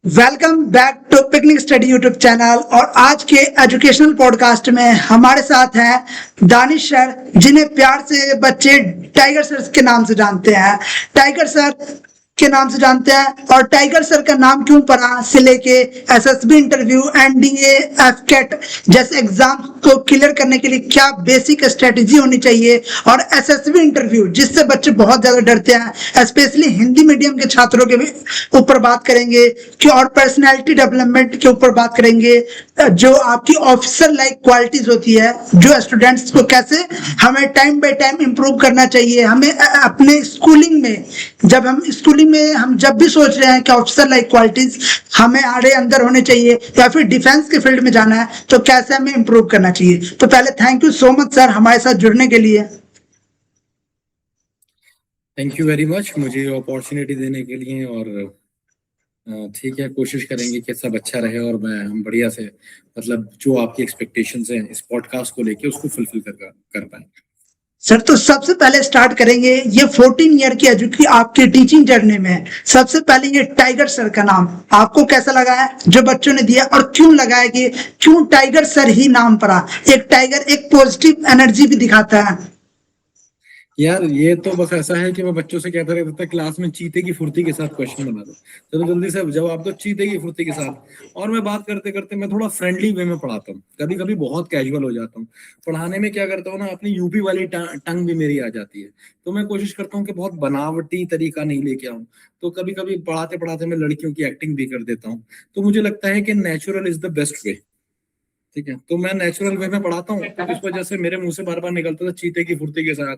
Welcome back to Picnic Study YouTube channel. और आज के एजुकेशनल पॉडकास्ट में हमारे साथ हैं दानिश सर, जिन्हें प्यार से बच्चे टाइगर सर के नाम से जानते हैं। टाइगर सर के नाम से जानते हैं। और टाइगर सर का नाम क्यों पड़ा से लेके एसएसबी इंटरव्यू, एनडीए, एफकेट जैसे एग्जाम को क्लियर करने के लिए क्या बेसिक स्ट्रेटेजी होनी चाहिए, और एसएसबी इंटरव्यू जिससे बच्चे बहुत ज्यादा डरते हैं, स्पेशली हिंदी मीडियम के छात्रों के ऊपर बात करेंगे कि, और पर्सनैलिटी डेवलपमेंट के ऊपर बात करेंगे, जो आपकी ऑफिसर लाइक क्वालिटीज होती है, जो स्टूडेंट्स को कैसे हमें टाइम बाय टाइम इम्प्रूव करना चाहिए। हमें अपने स्कूलिंग में जब भी सोच रहे हैं कि ऑफिसर लाइक क्वालिटीज हमें आड़े अंदर होने चाहिए या फिर डिफेंस के फील्ड में जाना है, तो कैसे हमें इम्प्रूव करना चाहिए। तो पहले thank you so much sir हमारे साथ जुड़ने के लिए। थैंक यू वेरी मच मुझे अपॉर्चुनिटी देने के लिए। और ठीक है, कोशिश करेंगे कि सब अच्छा रहे और हम बढ़िया से मतलब जो आपकी एक्सपेक्टेशंस हैं इस पॉडकास्ट को लेके उसको फुलफिल कर पाए। सर तो सबसे पहले स्टार्ट करेंगे ये 14 ईयर की आपकी टीचिंग जर्नी में। सबसे पहले ये टाइगर सर का नाम आपको कैसा लगा है जो बच्चों ने दिया, और क्यों लगा है कि क्यों टाइगर सर ही नाम पड़ा। एक टाइगर एक पॉजिटिव एनर्जी भी दिखाता है। यार ये तो बस ऐसा है कि मैं बच्चों से कहता रहता था क्लास में चीते की फुर्ती के साथ क्वेश्चन बना दो, चलो जल्दी से जवाब दो चीते की फुर्ती के साथ। और मैं बात करते करते मैं थोड़ा फ्रेंडली वे में पढ़ाता हूँ, कभी कभी बहुत कैजुअल हो जाता हूँ पढ़ाने में। क्या करता हूँ ना, अपनी यूपी वाली टंग भी मेरी आ जाती है, तो मैं कोशिश करता हूँ कि बहुत बनावटी तरीका नहीं लेके आऊँ। तो कभी कभी पढ़ाते पढ़ाते मैं लड़कियों की एक्टिंग भी कर देता हूँ। तो मुझे लगता है कि natural is the best way. ठीक है, तो मैं नेचुरल वे में पढ़ाता हूँ, तो इस वजह से मेरे मुंह से बार बार निकलता था चीते की फुर्ती के साथ।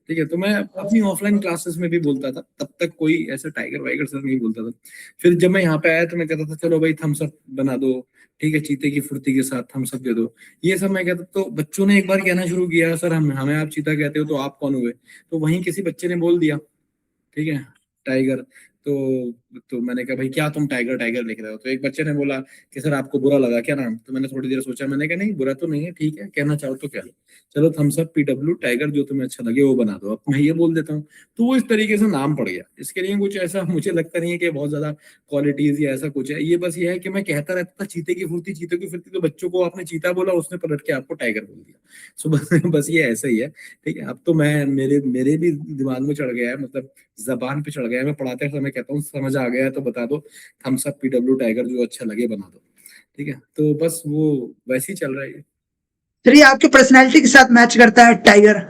ठीक है, तो मैं अपनी ऑफलाइन क्लासेस में भी बोलता था, तब तक कोई ऐसा टाइगर वाइगर सर नहीं बोलता था। फिर जब मैं यहाँ पे आया तो मैं कहता था चलो भाई थम्स अप बना दो, ठीक है, चीते की फुर्ती के साथ थम्स अप दे दो। ये सब मैं कहता, तो बच्चों ने एक बार कहना शुरू किया सर हम हमें आप चीता कहते हो तो आप कौन हुए। तो वहीं किसी बच्चे ने बोल दिया, ठीक है, टाइगर। तो मैंने कहा भाई क्या तुम टाइगर टाइगर लिख रहे हो। तो एक बच्चे ने बोला कि सर आपको बुरा लगा क्या नाम। तो मैंने थोड़ी देर सोचा, मैंने कहा नहीं बुरा तो नहीं है, ठीक है, कहना चाहो तो कह लो, चलो थम्स अप पीडब्ल्यू टाइगर जो तुम्हें अच्छा लगे वो बना दो, अब मैं ये बोल देता हूँ। तो वो इस तरीके से नाम पड़ गया। इसके लिए कुछ ऐसा मुझे लगता नहीं है कि बहुत ज्यादा क्वालिटीज या ऐसा कुछ है। ये बस ये है कि मैं कहता रहता था चीते की फुर्ती चीते की फुर्ती, तो बच्चों को आपने चीता बोला, उसने पलट के आपको टाइगर बोल दिया। सो बस ये ऐसा ही है। ठीक है, अब तो मैं मेरे मेरे भी दिमाग में चढ़ गया है, मतलब जबान पे चढ़ गया है। मैं पढ़ाते समय कहता हूँ समझ आ गया है तो बता दो, थम्स अप पीडब्ल्यू टाइगर जो अच्छा लगे बना दो। ठीक है, तो बस वो वैसे ही चल रहा है। सर ये आपकी पर्सनैलिटी के साथ मैच करता है टाइगर।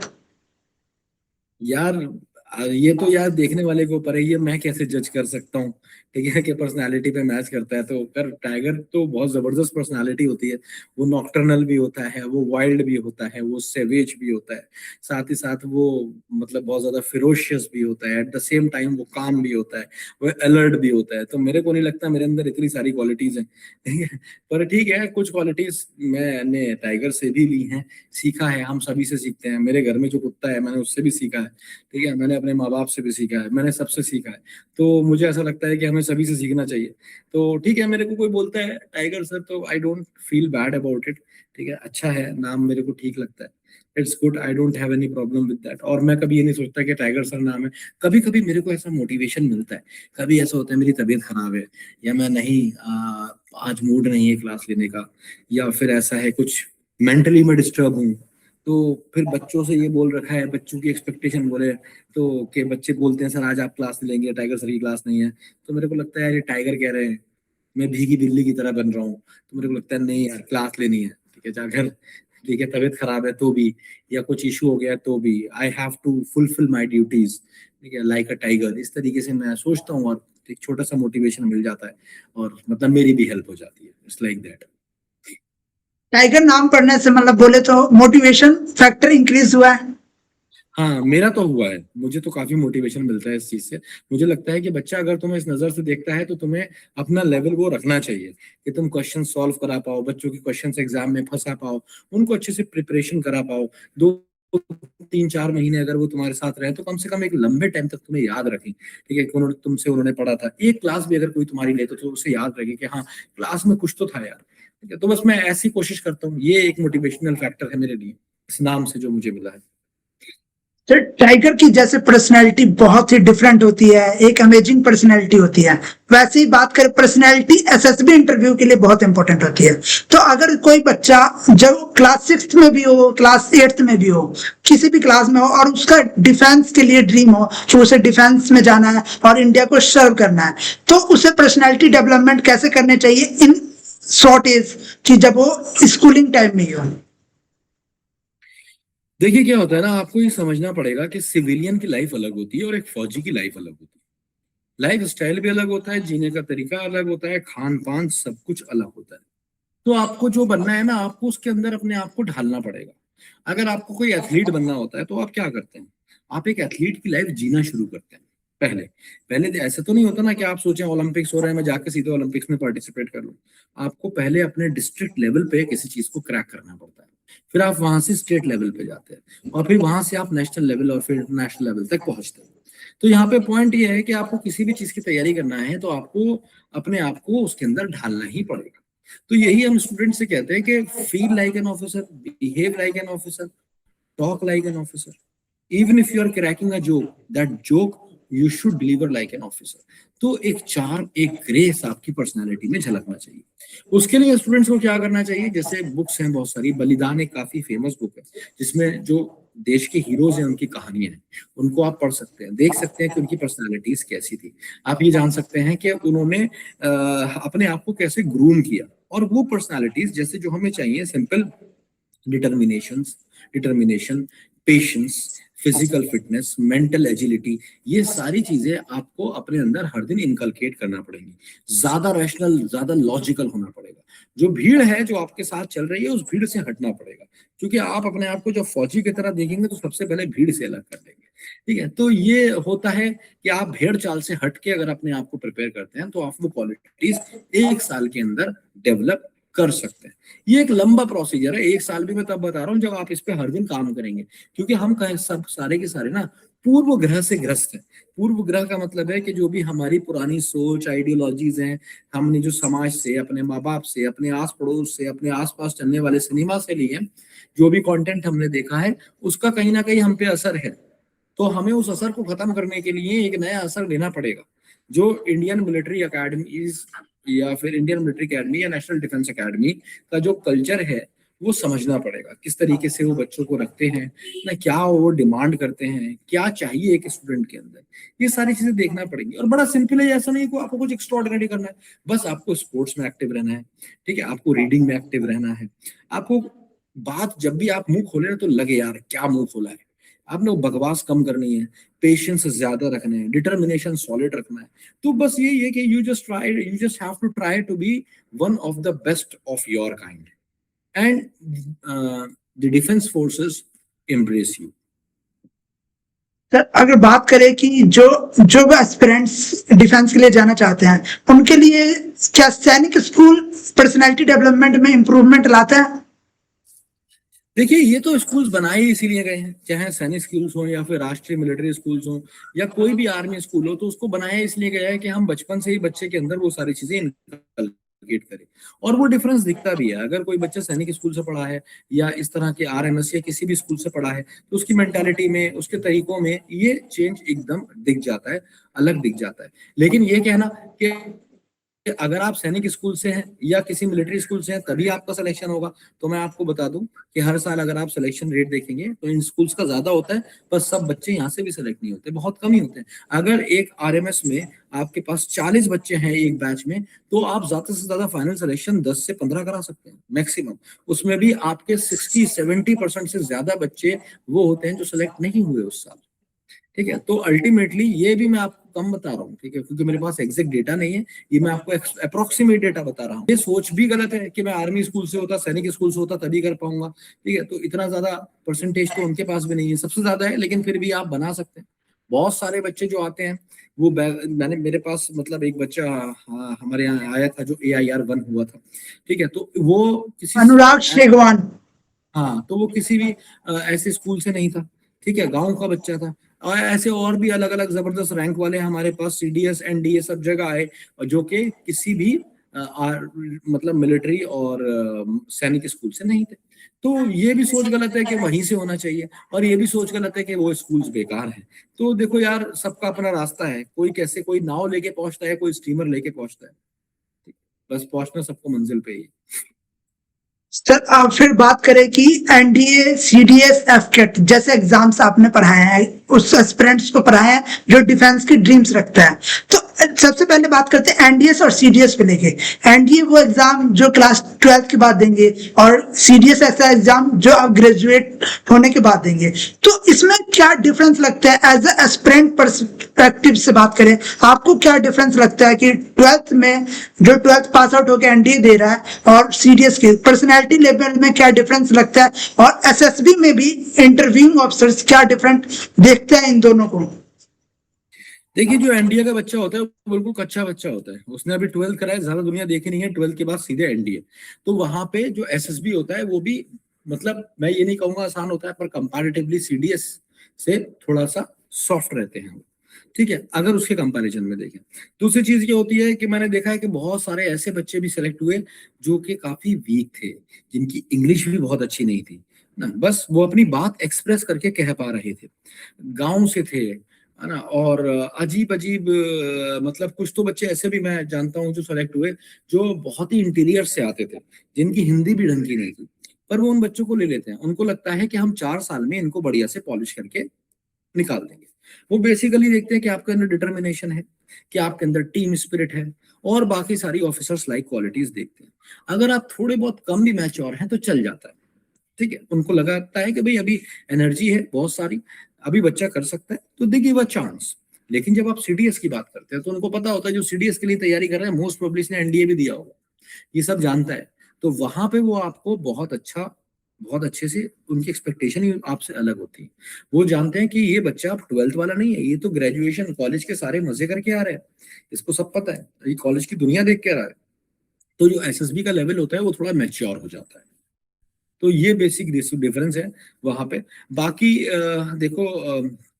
यार ये तो यार देखने वाले के ऊपर है, ये मैं कैसे जज कर सकता हूँ। ठीक है, कि पर्सनालिटी पे मैच करता है तो कर। टाइगर तो बहुत जबरदस्त पर्सनालिटी होती है। वो नॉकटर्नल भी होता है, वो वाइल्ड भी होता है, वो सेवेज भी होता है, साथ ही साथ वो मतलब बहुत ज्यादा फिरोशियस भी होता है। एट द सेम टाइम वो काम भी होता है, वो अलर्ट भी होता है। तो मेरे को नहीं लगता मेरे अंदर इतनी सारी क्वालिटीज हैं। ठीक है, पर ठीक है, कुछ क्वालिटीज मैंने टाइगर से भी ली हैं, सीखा है। हम सभी से सीखते हैं, मेरे घर में जो कुत्ता है मैंने उससे भी सीखा है। ठीक है, मैंने अपने माँ बाप से भी सीखा है, मैंने सबसे सीखा है। तो मुझे ऐसा लगता है कि हमें सभी से सीखना चाहिए। तो ठीक है, मेरे को कोई बोलता है टाइगर सर तो I don't feel bad about it. ठीक है, अच्छा है नाम, मेरे को ठीक लगता है। It's good, I don't have any problem with that. और मैं कभी ये नहीं सोचता कि टाइगर सर नाम है। कभी कभी मेरे को ऐसा मोटिवेशन मिलता है, कभी ऐसा होता है मेरी तबीयत खराब है या मैं नहीं आज मूड नहीं है क्लास लेने का, या फिर ऐसा है कुछ मेंटली मैं डिस्टर्ब हूँ। तो फिर बच्चों से ये बोल रखा है, बच्चों की एक्सपेक्टेशन बोले तो कि बच्चे बोलते हैं सर आज आप क्लास लेंगे, टाइगर सर की क्लास नहीं है। तो मेरे को लगता है यार ये टाइगर कह रहे हैं, मैं भीगी बिल्ली की तरह बन रहा हूँ। तो मेरे को लगता है नहीं यार क्लास लेनी है। ठीक है, जाकर ठीक है, तबीयत खराब है तो भी, या कुछ इशू हो गया तो भी, I have to fulfil my duties. ठीक है, लाइक अ टाइगर, इस तरीके से मैं सोचता हूँ। और एक छोटा सा मोटिवेशन मिल जाता है और मतलब मेरी भी हेल्प हो जाती है। It's like that. टाइगर नाम पढ़ने से मतलब बोले तो मोटिवेशन फैक्टर इंक्रीज हुआ है। हाँ मेरा तो हुआ है, मुझे तो काफी मोटिवेशन मिलता है इस चीज से। मुझे लगता है कि बच्चा अगर तुम्हें इस नजर से देखता है तो तुम्हें अपना लेवल वो रखना चाहिए कि तुम क्वेश्चन सॉल्व करा पाओ, बच्चों की क्वेश्चन एग्जाम में फंसा पाओ, उनको अच्छे से प्रिपरेशन करा पाओ। 2 3 4 महीने अगर वो तुम्हारे साथ रहे तो कम से कम एक लंबे टाइम तक तुम्हें याद रखें। ठीक है, कि उन्होंने पढ़ा था। एक क्लास भी अगर कोई तुम्हारी ले तो उसे याद रखे कि हाँ क्लास में कुछ तो था यार। ठीक है, तो बस मैं ऐसी कोशिश करता हूँ। ये एक मोटिवेशनल फैक्टर है मेरे लिए इस नाम से जो मुझे मिला है। तो टाइगर की जैसे पर्सनैलिटी बहुत ही डिफरेंट होती है, एक अमेजिंग पर्सनैलिटी होती है, वैसे ही बात करें पर्सनैलिटी एसएसबी इंटरव्यू के लिए बहुत इंपॉर्टेंट होती है। तो अगर कोई बच्चा जब क्लास 6 में भी हो, क्लास 8 में भी हो, किसी भी क्लास में हो, और उसका डिफेंस के लिए ड्रीम हो कि उसे डिफेंस में जाना है और इंडिया को सर्व करना है, तो उसे पर्सनैलिटी डेवलपमेंट कैसे करने चाहिए इन शॉर्ट एज की, जब वो स्कूलिंग टाइम में ही हो? देखिए क्या होता है ना, आपको ये समझना पड़ेगा कि सिविलियन की लाइफ अलग होती है और एक फौजी की लाइफ अलग होती है। लाइफ स्टाइल भी अलग होता है, जीने का तरीका अलग होता है, खान पान सब कुछ अलग होता है। तो आपको जो बनना है ना, आपको उसके अंदर अपने आप को ढालना पड़ेगा। अगर आपको कोई एथलीट बनना होता है तो आप क्या करते हैं, आप एक एथलीट की लाइफ जीना शुरू करते हैं। पहले पहले तो ऐसा तो नहीं होता ना कि आप सोचें ओलंपिक्स हो रहे हैं, मैं जाके सीधे ओलंपिक्स में पार्टिसिपेट कर लूं। आपको पहले अपने डिस्ट्रिक्ट लेवल पे किसी चीज को क्रैक करना पड़ता है, फिर आप वहां से स्टेट लेवल पे जाते हैं, और फिर वहां से आप नेशनल लेवल और फिर इंटरनेशनल लेवल तक पहुंचते हैं। तो यहाँ पे पॉइंट ये है कि आपको किसी भी चीज की तैयारी करना है तो आपको अपने आप को उसके अंदर ढालना ही पड़ेगा। तो यही हम स्टूडेंट से कहते हैं कि feel like an officer, behave like an officer, talk like an officer. Even if you are cracking a joke, that joke you should deliver like an officer. तो एक चार्म, एक ग्रेस आपकी पर्सनालिटी में झलकना चाहिए। उसके लिए स्टूडेंट्स को क्या करना चाहिए, जैसे बुक्स हैं बहुत सारी, बलिदान एक काफी फेमस बुक है जिसमें जो देश के हीरोज हैं उनकी कहानियां हैं, उनको आप पढ़ सकते हैं, देख सकते हैं कि उनकी पर्सनालिटीज कैसी थी। आप ये जान सकते हैं कि उन्होंने अपने आप को कैसे ग्रूम किया, और वो पर्सनालिटीज जैसे जो हमें चाहिए, simple determination, patience, physical fitness, mental agility, ये सारी चीजें आपको अपने अंदर हर दिन इनकलकेट करना पड़ेगी। ज्यादा रैशनल, ज्यादा लॉजिकल होना पड़ेगा। जो भीड़ है जो आपके साथ चल रही है उस भीड़ से हटना पड़ेगा, क्योंकि आप अपने आप को जब फौजी की तरह देखेंगे तो सबसे पहले भीड़ से अलग कर देंगे। ठीक है, तो ये होता है कि आप भेड़ चाल से हट के अगर अपने आप को प्रिपेयर करते हैं तो आप वो क्वालिटीज 1 साल के अंदर डेवलप कर सकते हैं। ये एक लंबा प्रोसीजर है, 1 साल भी मैं तब बता रहा हूँ जब आप इस पे हर दिन काम करेंगे, क्योंकि हम कहें सब सारे के सारे ना पूर्व ग्रह से ग्रस्त है। पूर्व ग्रह का मतलब है कि जो भी हमारी पुरानी सोच, आइडियोलॉजीज हैं, हमने जो समाज से, अपने माँ बाप से, अपने आस पड़ोस से, अपने आसपास चलने वाले सिनेमा से लिए, जो भी कंटेंट हमने देखा है उसका कहीं ना कहीं हम पे असर है। तो हमें उस असर को खत्म करने के लिए एक नया असर लेना पड़ेगा। जो इंडियन मिलिट्री अकेडमी या फिर इंडियन मिलिट्री अकेडमी या नेशनल डिफेंस अकेडमी का जो कल्चर है वो समझना पड़ेगा, किस तरीके से वो बच्चों को रखते हैं ना, क्या वो डिमांड करते हैं, क्या चाहिए एक स्टूडेंट के अंदर, ये सारी चीजें देखना पड़ेंगी। और बड़ा सिंपल है, ऐसा नहीं कि आपको कुछ एक्स्ट्राऑर्डिनरी करना है, बस आपको स्पोर्ट्स में एक्टिव रहना है, ठीक है, आपको रीडिंग में एक्टिव रहना है। आपको बात जब भी आप मुंह खोले ना तो लगे यार क्या मुंह खोला है। आपने वो बकवास कम करनी है, पेशेंस ज्यादा रखना है, डिटर्मिनेशन सॉलिड रखना है। तो बस यही है कि you just have to try to be one of the best of your kind, and the defence forces embrace you. Sir अगर बात करें कि जो जो एस्पिरेंट्स डिफेंस के लिए जाना चाहते हैं, उनके लिए क्या सैनिक स्कूल पर्सनैलिटी डेवलपमेंट में इम्प्रूवमेंट लाता है? देखिए ये तो स्कूल्स बनाए ही इसीलिए गए हैं, चाहे सैनिक स्कूल्स हो या फिर राष्ट्रीय मिलिट्री स्कूल्स हो या कोई भी आर्मी स्कूल हो, तो उसको बनाया इसलिए गया है कि हम बचपन से ही बच्चे के अंदर वो सारी चीजें इनकलकेट करें। और वो डिफरेंस दिखता भी है, अगर कोई बच्चा सैनिक स्कूल से पढ़ा है या इस तरह के आरएमएस या किसी भी स्कूल से पढ़ा है, तो उसकी मेंटालिटी में, उसके तरीकों में ये चेंज एकदम दिख जाता है, अलग दिख जाता है। लेकिन ये कहना कि अगर आप सैनिक स्कूल से हैं या किसी मिलिट्री स्कूल से हैं तभी आपका सिलेक्शन होगा, तो मैं आपको बता दूं कि हर साल अगर आप सिलेक्शन रेट देखेंगे तो इन स्कूल्स का ज्यादा होता है, पर सब बच्चे यहाँ से भी सिलेक्ट नहीं होते, बहुत कम ही होते हैं। अगर एक आरएमएस में आपके पास 40 बच्चे हैं एक बैच में, तो आप ज्यादा से ज्यादा फाइनल सिलेक्शन 10 से 15 करा सकते हैं मैक्सिमम। उसमें भी आपके 60-70% से ज्यादा बच्चे वो होते हैं जो सिलेक्ट नहीं हुए उस साल। ठीक है, तो अल्टीमेटली ये भी मैं आपको कम बता रहा हूँ, ठीक है, क्योंकि मेरे पास एग्जैक्ट डेटा नहीं है, ये मैं आपको अप्रोक्सीमेट डेटा बता रहा हूँ। ये सोच भी गलत है कि मैं आर्मी स्कूल से होता, सैनिक स्कूल से होता तभी कर पाऊंगा। ठीक है, तो इतना ज्यादा परसेंटेज तो उनके पास भी नहीं है, सबसे ज्यादा है, लेकिन फिर भी आप बना सकते हैं। बहुत सारे बच्चे जो आते हैं वो मैंने मेरे पास मतलब एक बच्चा हमारे यहाँ आया था जो AIR 1 हुआ था। ठीक है, तो वो किसी अनुराग शेगवान। हाँ, तो वो किसी भी ऐसे स्कूल से नहीं था, ठीक है, गांव का बच्चा था। और ऐसे और भी अलग अलग जबरदस्त रैंक वाले हमारे पास CDS NDA सब जगह आए, और जो कि किसी भी मतलब मिलिट्री और सैनिक स्कूल से नहीं थे। तो ये भी सोच गलत है कि वहीं से होना चाहिए, और ये भी सोच गलत है कि वो स्कूल्स बेकार है। तो देखो यार, सबका अपना रास्ता है, कोई कैसे, कोई नाव लेके पहुंचता है, कोई स्टीमर लेके पहुंचता है। ठीक, बस पहुंचना सबको मंजिल पे ही है। सर आप फिर बात करें कि एनडीए सीडीएस एफकेट जैसे एग्जाम्स आपने पढ़ाए हैं, उस एस्पिरेंट्स को पढ़ाए हैं जो डिफेंस की ड्रीम्स रखता है, तो सबसे पहले बात करते हैं एनडीएस और सीडीएस को लेके। एनडीए वो एग्जाम जो क्लास 12 के बाद देंगे, और सीडीएस ऐसा एग्जाम जो आप ग्रेजुएट होने के बाद देंगे। तो इसमें क्या डिफरेंस लगता है एज एस्पिरेंट परस्पेक्टिव से बात करें, आपको क्या डिफरेंस लगता है कि 12th में जो 12th पास आउट होकर एनडीए दे रहा है और सीडीएस के पर्सनैलिटी लेवल में क्या डिफरेंस लगता है, और एसएसबी में भी इंटरव्यूइंग ऑफिसर्स क्या डिफरेंट देखते हैं इन दोनों को? देखिए, जो एनडीए का बच्चा होता है वो बिल्कुल कच्चा बच्चा होता है, उसने अभी 12th करा है, ज्यादा दुनिया देखी नहीं है, 12th के बाद सीधे एनडीए। तो वहां पे जो एसएसबी होता है वो भी, मतलब मैं ये नहीं कहूंगा आसान होता है, पर कंपैरेटिवली सीडीएस से थोड़ा सा सॉफ्ट रहते हैं वो। ठीक है, अगर उसके कंपैरिजन में देखें। दूसरी चीज ये होती है कि मैंने देखा है कि बहुत सारे ऐसे बच्चे भी सिलेक्ट हुए जो कि काफी वीक थे, जिनकी इंग्लिश भी बहुत अच्छी नहीं थी ना, बस वो अपनी बात एक्सप्रेस करके कह पा रहे थे, गांव से थे, है ना। और अजीब अजीब, मतलब कुछ तो बच्चे ऐसे भी मैं जानता हूँ जो सेलेक्ट हुए, जो बहुत ही इंटीरियर से आते थे, जिनकी हिंदी भी ढंग की नहीं थी, पर वो उन बच्चों को ले लेते हैं। उनको लगता है कि हम 4 साल में इनको बढ़िया से पॉलिश करके निकाल देंगे। वो बेसिकली देखते हैं कि आपके अंदर डिटर्मिनेशन है, कि आपके अंदर टीम स्पिरिट है, और बाकी सारी ऑफिसर्स लाइक क्वालिटीज देखते हैं। अगर आप थोड़े बहुत कम भी मैच्योर हैं तो चल जाता है। ठीक है, उनको लगता है कि भाई अभी एनर्जी है बहुत सारी, अभी बच्चा कर सकता है, तो दे गिव अ चांस। लेकिन जब आप सीडीएस की बात करते हैं तो उनको पता होता है जो सीडीएस के लिए तैयारी कर रहे हैं मोस्ट प्रोबेबली इसने एनडीए भी दिया होगा, ये सब जानता है। तो वहां पे वो आपको बहुत अच्छे से, उनकी एक्सपेक्टेशन ही आपसे अलग होती है। वो जानते हैं कि ये बच्चा अब 12th वाला नहीं है, ये तो ग्रेजुएशन कॉलेज के सारे मजे करके आ रहे हैं, इसको सब पता है, ये कॉलेज की दुनिया देख के आ रहा है। तो जो एसएसबी का लेवल होता है वो थोड़ा मैच्योर हो जाता है। तो ये बेसिक डिफरेंस है वहां पे। बाकी देखो,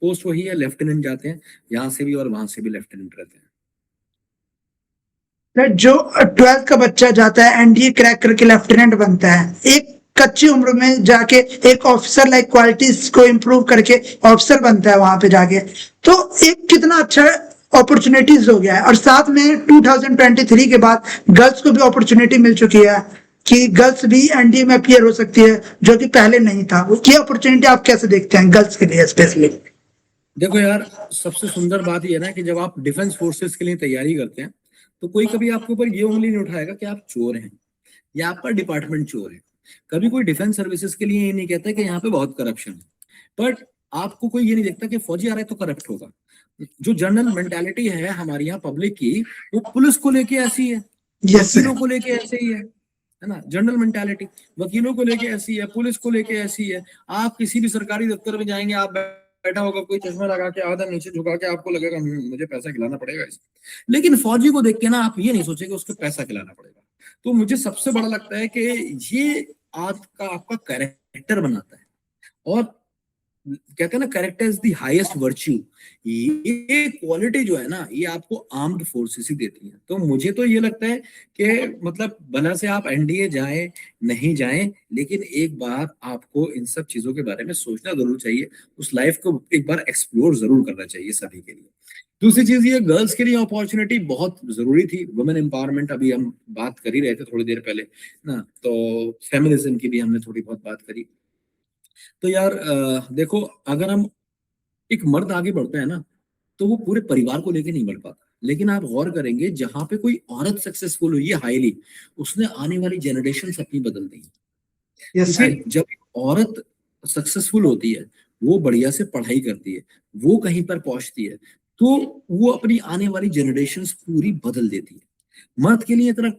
पोस्ट वही है, लेफ्टिनेंट जाते हैं यहाँ से भी और वहां से भी लेफ्टिनेंट रहते हैं। जो 12th का बच्चा जाता है एनडीए क्रैक करके लेफ्टिनेंट बनता है, एक कच्ची उम्र में जाके एक ऑफिसर लाइक क्वालिटीज को इम्प्रूव करके ऑफिसर बनता है वहां पे जाके, तो एक कितना अच्छा अपॉर्चुनिटीज हो गया है। और साथ में 2023 के बाद गर्ल्स को भी अपॉर्चुनिटी मिल चुकी है कि गर्ल्स भी एनडीए में अपियर हो सकती है, जो कि पहले नहीं था। वो ये अपॉर्चुनिटी आप कैसे देखते हैं गर्ल्स के लिए स्पेशली? देखो यार, सबसे सुंदर बात यह है ना कि जब आप डिफेंस फोर्सेस के लिए तैयारी करते हैं तो कोई कभी आपके ऊपर ये उंगली नहीं उठाएगा कि आप चोर हैं या आपका डिपार्टमेंट चोर है। कभी कोई डिफेंस सर्विसेज के लिए ये नहीं कहता कि यहाँ पे बहुत करप्शन है, बट आपको कोई ये नहीं देखता कि फौजी आ रहा है तो करप्ट होगा। जो जनरल मेंटालिटी है हमारे यहाँ पब्लिक की, वो पुलिस को लेके ऐसी है, यस वकीलों को लेके ऐसे ही है ना। जनरल मेंटालिटी वकीलों को लेके ऐसी है, पुलिस को लेके ऐसी है। आप किसी भी सरकारी दफ्तर में जाएंगे, आप बैठा होगा कोई चश्मा लगा के आधा नीचे झुका के, आपको लगेगा मुझे पैसा खिलाना पड़ेगा इसको। लेकिन फौजी को देख के ना आप ये नहीं सोचेंगे उसको पैसा खिलाना पड़ेगा। तो मुझे सबसे बड़ा लगता है कि ये आपका आपका कैरेक्टर बनाता है। और कहते हैं ना, character is the highest virtue. ये क्वालिटी जो है ना, ये आपको आर्म्ड फोर्सेस ही देती है। तो मुझे तो ये लगता है कि मतलब भला से आप एनडीए जाएं नहीं जाएं, लेकिन एक बार आपको इन सब चीजों के बारे में सोचना जरूर चाहिए, उस लाइफ को एक बार एक्सप्लोर जरूर करना चाहिए सभी के लिए। दूसरी चीज, ये गर्ल्स के लिए अपॉर्चुनिटी बहुत जरूरी थी, वुमेन एम्पावरमेंट, अभी हम बात कर ही रहे थे थोड़ी देर पहले ना, तो फेमिनिज्म की भी हमने थोड़ी बहुत बात करी। तो यार देखो, अगर हम एक मर्द आगे बढ़ता है ना, तो वो पूरे परिवार को लेके नहीं बढ़ पाता। लेकिन आप गौर करेंगे, जहां पे कोई औरत सक्सेसफुल हुई है हाईली, उसने आने वाली जनरेशन अपनी बदल दी है। Yes sir. क्योंकि जब एक औरत सक्सेसफुल होती है, वो बढ़िया से पढ़ाई करती है, वो कहीं पर पहुंचती है, तो वो अपनी आने वाली जनरेशन पूरी बदल देती है। मर्द के लिए इतना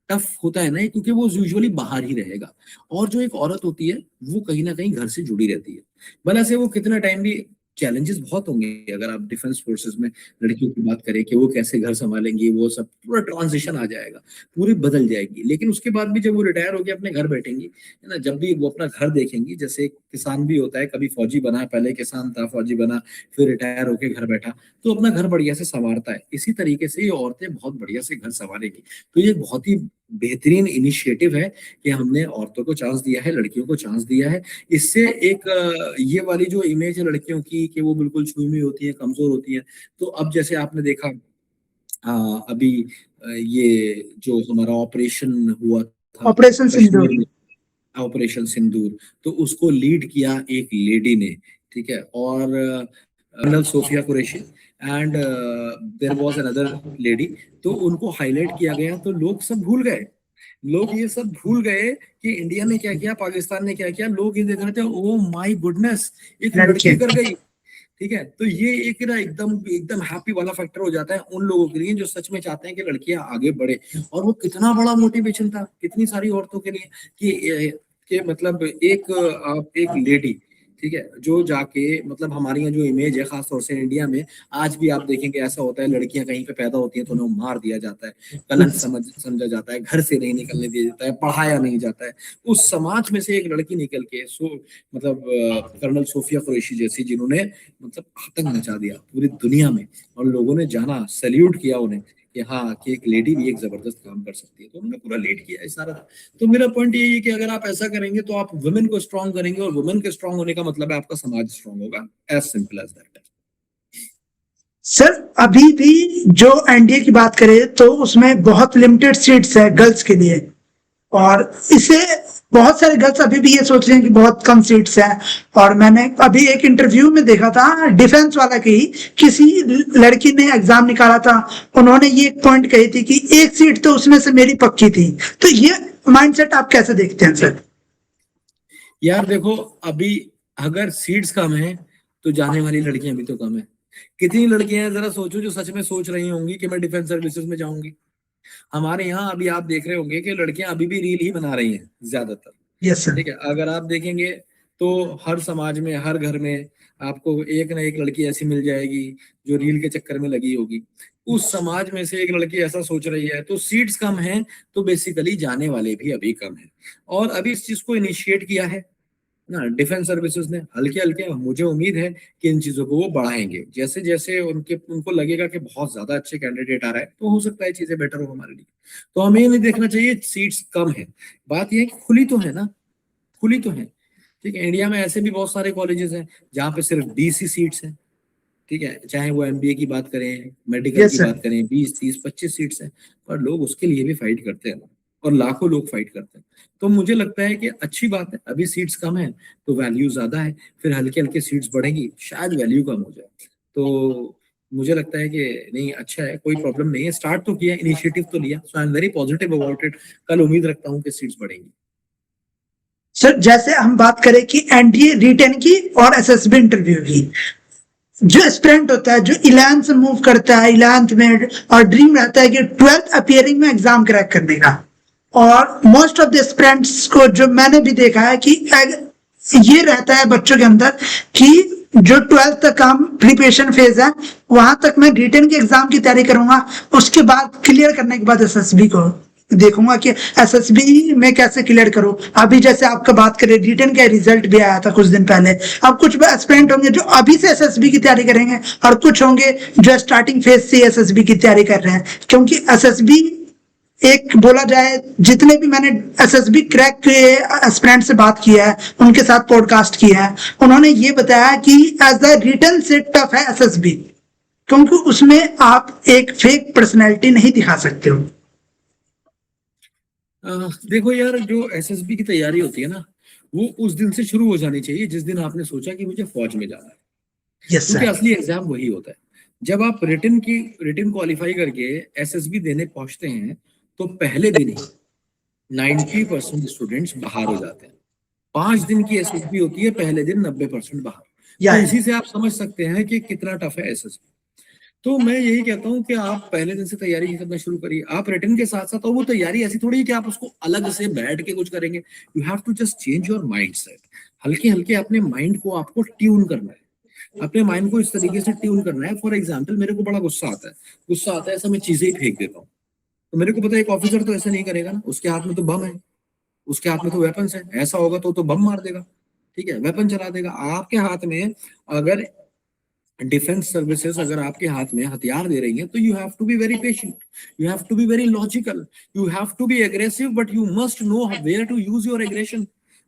टफ होता है ना, क्योंकि वो यूजुअली बाहर ही रहेगा, और जो एक औरत होती है वो कहीं ना कहीं घर से जुड़ी रहती है। भला से वो कितना टाइम भी, चैलेंजेस बहुत होंगे अगर आप डिफेंस फोर्सेस में लड़कियों की बात करें कि वो कैसे घर संभालेंगी, वो सब पूरा ट्रांजिशन आ जाएगा, पूरी बदल जाएगी। लेकिन उसके बाद भी जब वो रिटायर होकर अपने घर बैठेंगी, है ना, जब भी वो अपना घर देखेंगी, जैसे एक किसान भी होता है, कभी फौजी बना, पहले किसान था, फौजी बना, फिर रिटायर होके घर बैठा, तो अपना घर बढ़िया से संवारता है। इसी तरीके से ये औरतें बहुत बढ़िया से घर संवारेगी। तो ये बहुत ही बेहतरीन इनिशिएटिव है कि हमने औरतों को चांस दिया है, लड़कियों को चांस दिया है। इससे एक ये वाली जो इमेज है लड़कियों की कि वो बिल्कुल छुई हुई होती है, कमजोर होती है, तो अब जैसे आपने देखा अभी ये जो हमारा ऑपरेशन हुआ था ऑपरेशन कश्मीर सिंदूर। में, ऑपरेशन सिंदूर, तो उसको लीड किया एक लेडी ने, ठीक है, और colonel Sofia Qureshi and there was another lady. तो उनको हाईलाइट किया गया तो लोग सब भूल गए, लोग ये सब भूल गए कि इंडिया ने क्या किया, पाकिस्तान ने क्या किया। लोग ये देख रहे थे, ओ माय गुडनेस, एक लड़के। लड़की कर गई। ठीक है, तो ये एक ना एकदम एकदम हैप्पी वाला फैक्टर हो जाता है उन लोगों के लिए जो सच में चाहते हैं कि लड़कियां आगे बढ़े। और वो कितना बड़ा मोटिवेशन था कितनी सारी औरतों के लिए कि मतलब एक लेडी, ठीक है, जो जाके मतलब हमारी यहाँ जो इमेज है खासतौर से इंडिया में, आज भी आप देखेंगे ऐसा होता है, लड़कियां कहीं पे पैदा होती हैं तो उन्हें मार दिया जाता है, कलंक समझा जाता है, घर से नहीं निकलने दिया जाता है, पढ़ाया नहीं जाता है। उस समाज में से एक लड़की निकल के मतलब कर्नल सोफिया कुरैशी जैसी, जिन्होंने मतलब आतंक मचा दिया पूरी दुनिया में, और लोगों ने जाना, सैल्यूट किया उन्हें कि हाँ कि एक लेडी भी एक जबरदस्त काम कर सकती है, तो उन्होंने पूरा लीड किया है सारा। तो मेरा पॉइंट यही है कि अगर आप ऐसा करेंगे तो आप वुमेन को स्ट्रांग करेंगे, और वुमेन के स्ट्रांग होने का मतलब है आपका समाज स्ट्रांग होगा, as simple as that. Sir अभी भी जो एनडीए की बात करें तो उसमें बहुत लिमिटेड सीट्स है गर्ल्स के लिए, और इसे बहुत सारे गर्ल्स अभी भी ये सोच रहे हैं कि बहुत कम सीट्स हैं। और मैंने अभी एक इंटरव्यू में देखा था डिफेंस वाला की, किसी लड़की ने एग्जाम निकाला था, उन्होंने ये पॉइंट कही थी कि एक सीट तो उसमें से मेरी पक्की थी। तो ये माइंडसेट आप कैसे देखते हैं सर? यार देखो, अभी अगर सीट्स कम है तो जाने वाली लड़कियां भी तो कम है। कितनी लड़कियां हैं जरा सोचो जो सच में सोच रही होंगी कि मैं डिफेंस सर्विसेज में जाऊंगी। हमारे यहाँ अभी आप देख रहे होंगे कि लड़कियां अभी भी रील ही बना रही हैं ज्यादातर। Yes sir. ठीक है, अगर आप देखेंगे तो हर समाज में, हर घर में आपको एक ना एक लड़की ऐसी मिल जाएगी जो रील के चक्कर में लगी होगी। उस समाज में से एक लड़की ऐसा सोच रही है, तो सीट्स कम हैं, तो बेसिकली जाने वाले भी अभी कम हैं। और अभी इस चीज को इनिशिएट किया है ना डिफेंस सर्विसेज ने, हल्के हल्के। मुझे उम्मीद है कि इन चीजों को वो बढ़ाएंगे, जैसे जैसे उनको लगेगा कि बहुत ज्यादा अच्छे कैंडिडेट आ रहा है, तो हो सकता है चीजें बेटर हो हमारे लिए। तो हमें ये नहीं देखना चाहिए सीट्स कम है, बात यह है कि खुली तो है ना, खुली तो है। ठीक है, इंडिया में ऐसे भी बहुत सारे कॉलेजेस हैं जहाँ पे सिर्फ 20 ही सीट्स हैं। ठीक है, चाहे वो एमबीए की बात करें, मेडिकल यस की सर। बात करें, 20 30 25 सीट्स हैं, पर लोग उसके लिए भी फाइट करते हैं, और लाखों लोग फाइट करते हैं। तो मुझे लगता है कि अच्छी बात है, अभी सीट्स कम है तो वैल्यू ज्यादा है, फिर हल्के हल्के सीट्स बढ़ेंगी, शायद वैल्यू कम हो जाए। तो मुझे लगता है कि नहीं, अच्छा है, कोई प्रॉब्लम नहीं है, स्टार्ट तो किया, इनिशिएटिव तो लिया, so I am very positive about it. कल उम्मीद रखता हूँ कि सीट्स बढ़ेंगी। सर जैसे हम बात करें कि एनडीए रिटेन की और एसएसबी इंटरव्यू की, जो एस्पिरेंट होता है जो 11th से मूव करता है 11th में, और ड्रीम रहता है कि 12th अपियरिंग में एग्जाम क्रैक करने का, और मोस्ट ऑफ द एस्पिरेंट्स को जो मैंने भी देखा है कि ये रहता है बच्चों के अंदर कि जो 12th तक का प्रिपरेशन फेज है वहां तक मैं रिटन के एग्जाम की तैयारी करूंगा, उसके बाद क्लियर करने के बाद एसएसबी को देखूंगा कि एसएसबी में कैसे क्लियर करूं। अभी जैसे आपका बात करें रिटन का रिजल्ट भी आया था कुछ दिन पहले, अब कुछ एस्पिरेंट होंगे जो अभी से एसएसबी की तैयारी करेंगे, और कुछ होंगे जो स्टार्टिंग फेज से एसएसबी की तैयारी कर रहे हैं। क्योंकि एसएसबी एक बोला जाए, जितने भी मैंने एसएसबी क्रैक के एस्पिरेंट से बात की है, उनके साथ पॉडकास्ट किया है, उन्होंने ये बताया कि एज द रिटन से टफ है एसएसबी, क्योंकि उसमें आप एक फेक पर्सनैलिटी नहीं दिखा सकते हो। देखो यार, जो एसएसबी की तैयारी होती है ना, वो उस दिन से शुरू हो जानी चाहिए जिस दिन आपने सोचा कि मुझे फौज में जाना है, यस क्योंकि सर। असली एग्जाम वही होता है। जब आप रिटन क्वालिफाई करके एसएसबी देने पहुंचते हैं, तो पहले दिन ही 90% स्टूडेंट्स बाहर हो जाते हैं। 5 दिन की एसएसबी होती है, पहले दिन 90% बाहर। या तो इसी से आप समझ सकते हैं कि कितना टफ है एसएसबी। तो मैं यही कहता हूँ कि आप पहले दिन से तैयारी करना शुरू करिए। आप रिटन के साथ साथ, और वो तैयारी ऐसी थोड़ी है कि आप उसको अलग से बैठ के कुछ करेंगे। You have to just change your mind set. हल्के हल्के अपने माइंड को आपको ट्यून करना है, अपने माइंड को इस तरीके से ट्यून करना है। फॉर एग्जाम्पल, मेरे को बड़ा गुस्सा आता है, ऐसा मैं चीजें ही फेंक देता हूँ। तो मेरे को पता है एक ऑफिसर तो ऐसा नहीं करेगा ना, उसके हाथ में तो बम है, उसके हाथ में तो वेपन्स है, ऐसा होगा तो बम मार देगा, ठीक है, वेपन चला देगा। आपके हाथ में अगर डिफेंस सर्विसेज अगर आपके हाथ में हथियार दे रही हैं तो you have to be very patient, you have to be very logical, you have to be aggressive, but you must know where to use your aggression.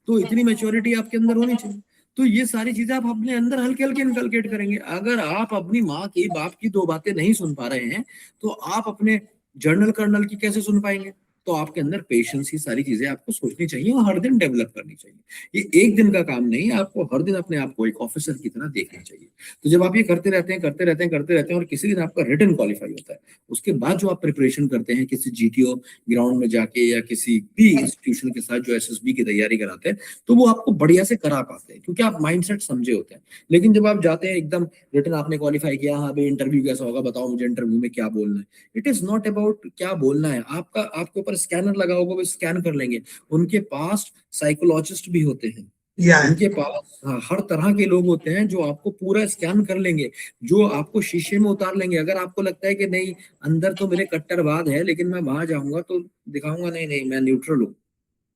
तो इतनी मैच्योरिटी आपके अंदर होनी चाहिए। तो ये सारी चीजें आप अपने अंदर हल्के हल्के इनकलकेट करेंगे। अगर आप अपनी माँ की बाप की दो बातें नहीं सुन पा रहे हैं तो आप अपने जर्नल कर्नल की कैसे सुन पाएंगे? तो आपके अंदर पेशेंस, ये सारी चीजें आपको सोचनी चाहिए और हर दिन डेवलप करनी चाहिए। ये एक दिन का काम नहीं, आपको हर दिन अपने आप को एक ऑफिसर की तरह देखना चाहिए। तो जब आप ये करते रहते हैं करते रहते हैं करते रहते हैं और किसी दिन आपका रिटन क्वालिफाई होता है, उसके बाद जो आप प्रिपरेशन करते हैं किसी जीटीओ ग्राउंड में जाके या किसी भी इंस्टीट्यूशन के साथ जो एसएसबी की तैयारी कराते हैं, तो वो आपको बढ़िया से करा पाते हैं क्योंकि आप माइंडसेट समझे होते हैं। लेकिन जब आप जाते हैं एकदम रिटन आपने क्वालिफाई किया, हाँ भाई इंटरव्यू कैसा होगा बताओ मुझे, इंटरव्यू में क्या बोलना है, इट इज नॉट अबाउट क्या बोलना है। आपका आपके ऊपर स्कैनर लगा होगा, वो स्कैन कर लेंगे। उनके पास साइकोलॉजिस्ट भी होते हैं, या उनके पास हर तरह के लोग होते हैं जो आपको पूरा स्कैन कर लेंगे, जो आपको शीशे में उतार लेंगे। अगर आपको लगता है कि नहीं अंदर तो मेरे कट्टरवाद है, लेकिन मैं वहां जाऊंगा तो दिखाऊंगा नहीं नहीं मैं न्यूट्रल हूँ,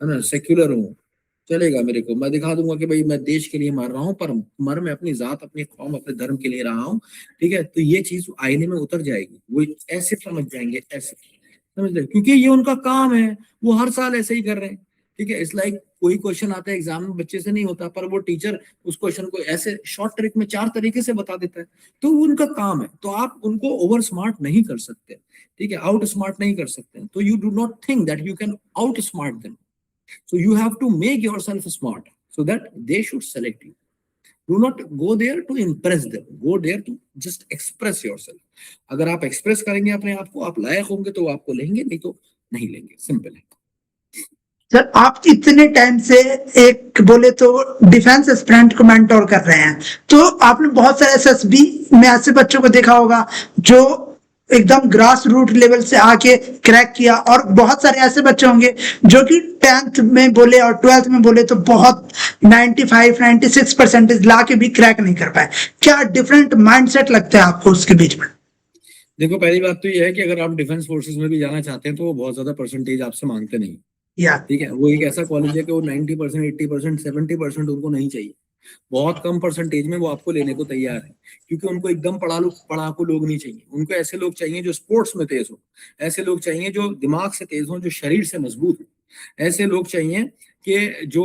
है ना, सेक्युलर हूँ, चलेगा मेरे को, मैं दिखा दूंगा कि भाई मैं देश के लिए मार रहा हूँ, पर मर मैं अपनी जात अपनी कौम अपने धर्म के लिए रहा हूँ। ठीक है, तो ये चीज आईने में उतर जाएगी, वो ऐसे समझ जाएंगे, ऐसे समझ रहे, क्योंकि ये उनका काम है, वो हर साल ऐसे ही कर रहे हैं। ठीक है, इट्स लाइक कोई क्वेश्चन आता है एग्जाम में बच्चे से नहीं होता, पर वो टीचर उस क्वेश्चन को ऐसे शॉर्ट ट्रिक में 4 तरीके से बता देता है, तो वो उनका काम है। तो आप उनको ओवर स्मार्ट नहीं कर सकते, ठीक है, आउट स्मार्ट नहीं कर सकते। तो you do not think that you can out smart them, so you have to make yourself smart so that they should select you. Do not go there to impress them, go there to just express yourself। अगर आप express करेंगे अपने आप को, आप लायक होंगे तो वो आपको लेंगे, नहीं तो नहीं लेंगे, सिंपल है। सर, आप इतने टाइम से एक बोले तो डिफेंस एस्पिरेंट को मेंटोर कर रहे हैं, तो आपने बहुत सारे एसएसबी में ऐसे बच्चों को देखा होगा जो एकदम ग्रास रूट लेवल से आके क्रैक किया, और बहुत सारे ऐसे बच्चे होंगे जो कि 10th में बोले और 12th में बोले तो बहुत 95-96% ला के भी क्रैक नहीं कर पाए। क्या डिफरेंट माइंडसेट लगता है आपको उसके बीच में? देखो, पहली बात तो ये है कि अगर आप डिफेंस फोर्सेस में भी जाना चाहते हैं तो वो बहुत ज्यादा परसेंटेज आपसे मांगते नहीं। या ठीक है, वो एक ऐसा कॉलेज है कि वो 90%, 80%, 70% उनको नहीं चाहिए। बहुत कम परसेंटेज में वो आपको लेने को तैयार है, क्योंकि उनको एकदम पढ़ाकू लोग नहीं चाहिए। उनको ऐसे लोग चाहिए जो स्पोर्ट्स में तेज हो, ऐसे लोग चाहिए जो दिमाग से तेज हो, जो शरीर से मजबूत हो, ऐसे लोग चाहिए कि जो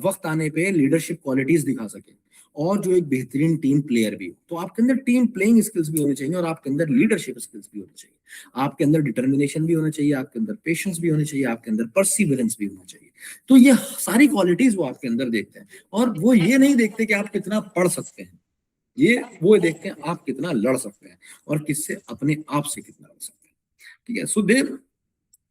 वक्त आने पे लीडरशिप क्वालिटीज दिखा सके और जो एक बेहतरीन टीम प्लेयर भी हो। तो आपके अंदर टीम प्लेइंग स्किल्स भी होनी चाहिए और आपके अंदर लीडरशिप स्किल्स भी होनी चाहिए, आपके अंदर डिटर्मिनेशन भी होना चाहिए, आपके अंदर पेशेंस भी होनी चाहिए, आपके अंदर परसिवरेंस भी होना चाहिए। तो ये सारी क्वालिटीज वो आपके अंदर देखते हैं, और वो ये नहीं देखते कि आप कितना पढ़ सकते हैं, ये वो देखते हैं आप कितना लड़ सकते हैं और किससे अपने आप से कितना लड़ सकते हैं। ठीक है, सो दे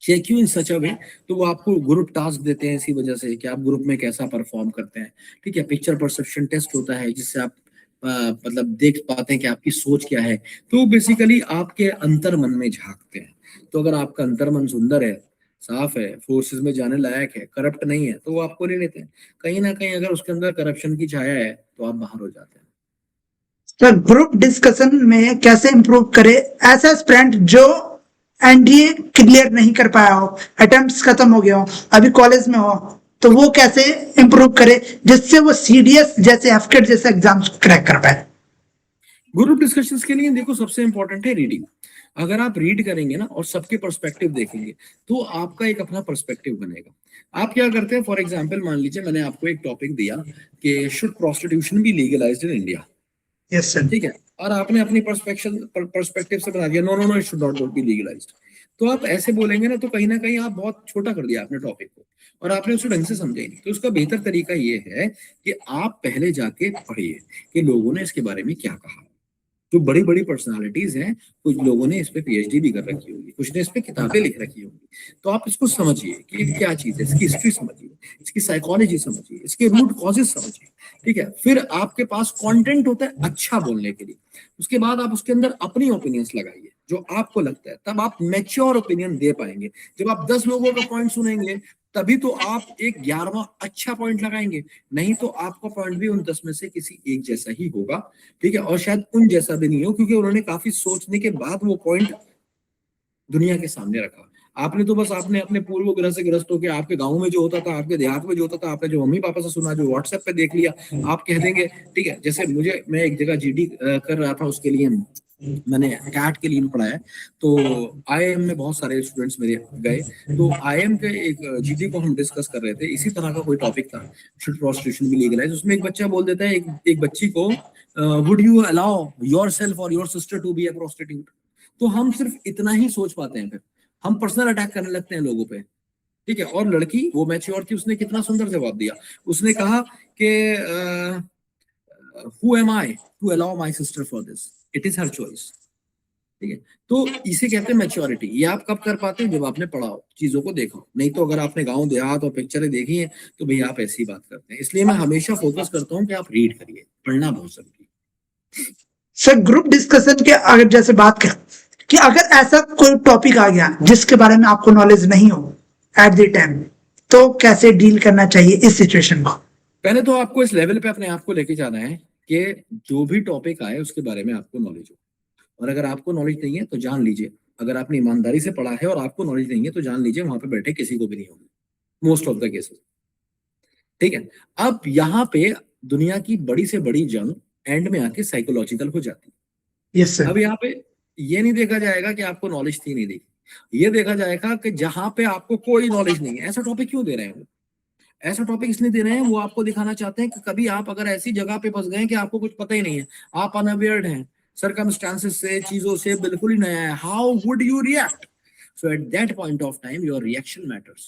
चेक यू इन सच अ वे। तो वो आपको ग्रुप टास्क देते हैं इसी वजह से कि आप ग्रुप में कैसा परफॉर्म करते हैं। ठीक है, पिक्चर परसेप्शन टेस्ट होता है जिससे आप मतलब देख पाते हैं कि आपकी सोच क्या है। तो बेसिकली आपके अंतर मन में झांकते हैं। तो अगर आपका अंतर मन सुंदर है, साफ है, फोर्सेस में जाने लायक है, करप्ट नहीं है, तो वो आपको ले लेते हैं। कहीं ना कहीं अगर उसके अंदर करप्शन की छाया है तो आप बाहर हो जाते हैं। सर, ग्रुप डिस्कशन में कैसे इंप्रूव करे ऐसा स्टूडेंट जो एनडीए क्लियर नहीं कर पाया हो, अटेम्प्ट्स खत्म हो गया हो, अभी कॉलेज में हो, तो वो कैसे इंप्रूव करे जिससे वो सीडीएस जैसे एफकेट जैसे एग्जाम्स क्रैक कर पाए? ग्रुप डिस्कशंस के लिए देखो सबसे इंपॉर्टेंट है रीडिंग। अगर आप रीड करेंगे ना और सबके पर्सपेक्टिव देखेंगे तो आपका एक अपना पर्सपेक्टिव बनेगा। आप क्या करते हैं, फॉर एग्जांपल मान लीजिए मैंने आपको एक टॉपिक दिया कि should prostitution be legalized in India. Yes sir. ठीक है, और आपने अपनी पर्सपेक्टिव से बना दिया no no no it should not be legalized. तो आप ऐसे बोलेंगे ना तो कहीं ना कहीं आप बहुत छोटा कर दिया आपने टॉपिक को, और आपने उसे ढंग से समझा ही नहीं। तो उसका बेहतर तरीका ये है कि आप पहले जाके पढ़िए कि लोगों ने इसके बारे में क्या कहा। जो बड़ी बड़ी पर्सनालिटीज हैं, कुछ लोगों ने इस पे पीएचडी भी कर रखी होगी, कुछ ने इस पे किताबें लिख रखी होंगी। तो आप इसको समझिए कि ये क्या चीज है, इसकी हिस्ट्री समझिए, इसकी साइकोलॉजी समझिए, इसके रूट कॉजेस समझिए। ठीक है, फिर आपके पास कंटेंट होता है अच्छा बोलने के लिए। उसके बाद आप उसके अंदर अपनी ओपिनियंस लगाइए जो आपको लगता है, तब आप मैच्योर ओपिनियन दे पाएंगे। जब आप 10 लोगों का पॉइंट सुनेंगे तभी तो आप एक 11वां अच्छा पॉइंट लगाएंगे, नहीं तो आपका पॉइंट भी उन 10 में से किसी एक जैसा ही होगा। ठीक है, और शायद उन जैसा भी नहीं हो, क्योंकि उन्होंने काफी सोचने के बाद वो पॉइंट दुनिया के सामने रखा। आपने तो बस आपने अपने पूर्व ग्रह से ग्रस्त होकर आपके गांव में जो होता था, आपके देहात में जो होता था, आपने जो मम्मी पापा से सुना, जो व्हाट्सएप पे देख लिया, आप कह देंगे ठीक है। जैसे मैं एक जगह जीडी कर रहा था, उसके लिए मैंने कैट के लिए पढ़ा है। तो आईआईएम में बहुत सारे स्टूडेंट्स मेरे गए, तो आईआईएम के एक जीडी को हम डिस्कस कर रहे थे, इसी तरह का कोई टॉपिक था, शुड प्रोस्टिट्यूशन बी लीगलाइज। उसमें एक बच्चा बोल देता है एक बच्ची को, वुड यू अलाउ योरसेल्फ और your sister to be a prostitute. तो हम सिर्फ इतना ही सोच पाते हैं, फिर हम पर्सनल अटैक करने लगते हैं लोगों पे, ठीक है। और लड़की वो मैच्योर थी, उसने कितना सुंदर जवाब दिया। उसने कहा कि who am I to allow my sister for this, it is her choice, ठीक है। तो इसे कहते हैं मैच्योरिटी। ये आप कब कर पाते हैं, जब आपने पढ़ा हो, चीजों को देखा हो। नहीं तो अगर आपने गांव देहात और पिक्चरें देखी हैं तो भैया आप ऐसी बात करते हैं। इसलिए मैं हमेशा फोकस करता हूँ कि आप रीड करिए, पढ़ना बहुत जरूरी है। सर ग्रुप डिस्कशन के अगर जैसे बात कर कि अगर ऐसा कोई टॉपिक आ गया जिसके बारे में आपको नॉलेज नहीं हो एट द टाइम, तो कैसे डील करना चाहिए इस सिचुएशन को? पहले तो आपको इस लेवल पे अपने आप को लेके जाना है कि जो भी टॉपिक आए उसके बारे में आपको नॉलेज हो। और अगर आपको नॉलेज नहीं है तो जान लीजिए, अगर आपने ईमानदारी से पढ़ा है और आपको नॉलेज नहीं है तो जान लीजिए वहां पे बैठे किसी को भी नहीं होगी, मोस्ट ऑफ द केसेस, ठीक है। अब यहाँ पे दुनिया की बड़ी से बड़ी जंग एंड में आके साइकोलॉजिकल हो जाती है। Yes sir. अब यहाँ पे ये नहीं देखा जाएगा कि आपको नॉलेज थी नहीं थी, ये देखा जाएगा कि जहां पे आपको कोई नॉलेज नहीं है, ऐसा टॉपिक क्यों दे रहे हैं वो? ऐसा टॉपिक इसलिए दे रहे हैं, वो आपको दिखाना चाहते हैं कि कभी आप अगर ऐसी जगह पे फंस गए कि आपको कुछ पता ही नहीं है, आप अनअवेयर्ड हैं, सरकमस्टांसेस से, चीजों से बिल्कुल ही नया है, how would you react? So at that point of time your reaction matters.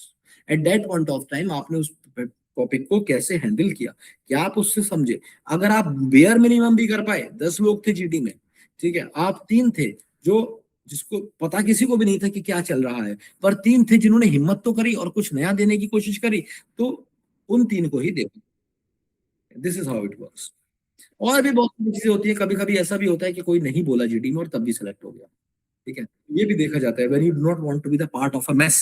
At that point of time आपने उस टॉपिक को कैसे हैंडल किया, क्या आप उससे समझे। अगर आप बेयर मिनिमम भी कर पाए, 10 लोग थे जीडी में, ठीक है, आप 3 थे जो जिसको पता किसी को भी नहीं था कि क्या चल रहा है, पर 3 थे जिन्होंने हिम्मत तो करी और कुछ नया देने की कोशिश करी, तो उन 3 को ही देखो। This is how it works. और भी बहुत सारी चीजें होती है, कभी कभी ऐसा भी होता है कि कोई नहीं बोला जीडी में और तब भी सिलेक्ट हो गया, ठीक है। ये भी देखा जाता है, when you do not want to be the part of a mess,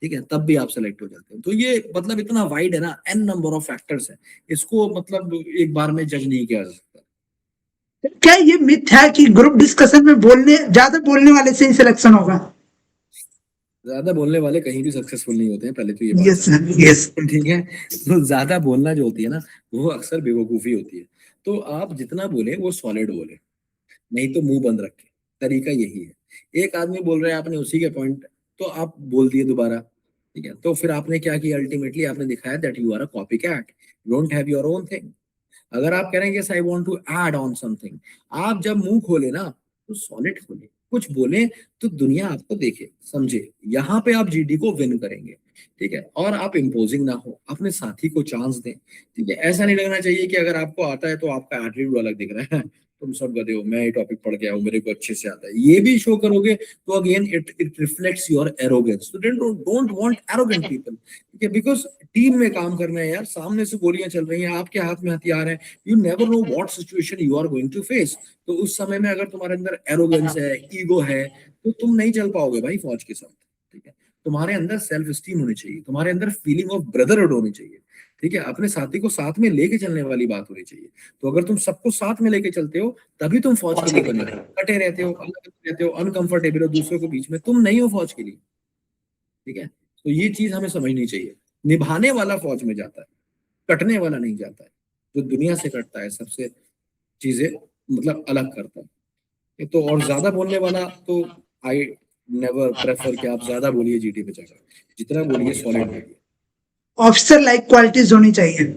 ठीक है, तब भी आप सेलेक्ट हो जाते हैं। तो ये मतलब इतना वाइड है ना, एन नंबर ऑफ फैक्टर्स है, इसको मतलब एक बार में जज नहीं किया जा सकता। क्या ये मिथ है कि ग्रुप डिस्कशन में ज्यादा बोलने वाले से ही सिलेक्शन होगा? ज्यादा बोलने वाले कहीं भी सक्सेसफुल नहीं होते हैं, पहले तो ये बात यस सर, यस। ठीक है। तो ज्यादा बोलना जो होती है ना, वो अक्सर बेवकूफी होती है। तो आप जितना बोले वो सॉलिड बोले, नहीं तो मुंह बंद रखे, तरीका यही है। एक आदमी बोल रहा है, आपने उसी के पॉइंट तो आप बोल दिए दोबारा, ठीक है। तो फिर आपने क्या किया, अल्टीमेटली आपने दिखाया that you are a copy cat, don't have your own thing. अगर आप कह रहे हैं कि I want to add on something, आप जब मुंह खोले ना तो सॉलिड खोले, कुछ बोले तो दुनिया आपको देखे समझे। यहाँ पे आप जीडी को विन करेंगे, ठीक है। और आप इम्पोजिंग ना हो, अपने साथी को चांस दें, ठीक है। ऐसा नहीं लगना चाहिए कि अगर आपको आता है तो आपका एटीट्यूड अलग दिख रहा है, तुम सब गधे हो, मैं ये टॉपिक पढ़ के आऊं, मेरे को अच्छे से आता है, ये भी शो करोगे तो again it reflects your arrogance. तो डोंट वांट एरोगेंट पीपल, ठीक है। बिकॉज टीम में काम करना है यार, सामने से गोलियां चल रही हैं, आपके हाथ में हथियार है, you never know what situation you are going to face. तो उस समय में अगर तुम्हारे अंदर एरोगेंस है, ईगो है, तो तुम नहीं चल पाओगे भाई फौज के साथ, ठीक है। तुम्हारे अंदर सेल्फ स्टीम होनी चाहिए, तुम्हारे अंदर फीलिंग ऑफ ब्रदरहुड होनी चाहिए, ठीक है। अपने साथी को साथ में लेके चलने वाली बात होनी चाहिए। तो अगर तुम सबको साथ में लेके चलते हो तभी तुम फौज के लिए बने हो। कटे रहते हो, अलग रहते हो, अनकंफर्टेबल हो दूसरों के बीच में, तुम नहीं हो फौज के लिए, ठीक है। तो ये चीज हमें समझनी चाहिए। निभाने वाला फौज में जाता है, कटने वाला नहीं जाता है। जो दुनिया से कटता है सबसे चीजें मतलब अलग करता है। तो और ज्यादा बोलने वाला तो आई नेवर प्रेफर कि आप ज्यादा बोलिए जीटी पे जाकर, जितना बोलिए सॉलिड बोलिए। ऑफिसर लाइक क्वालिटीज होनी चाहिए।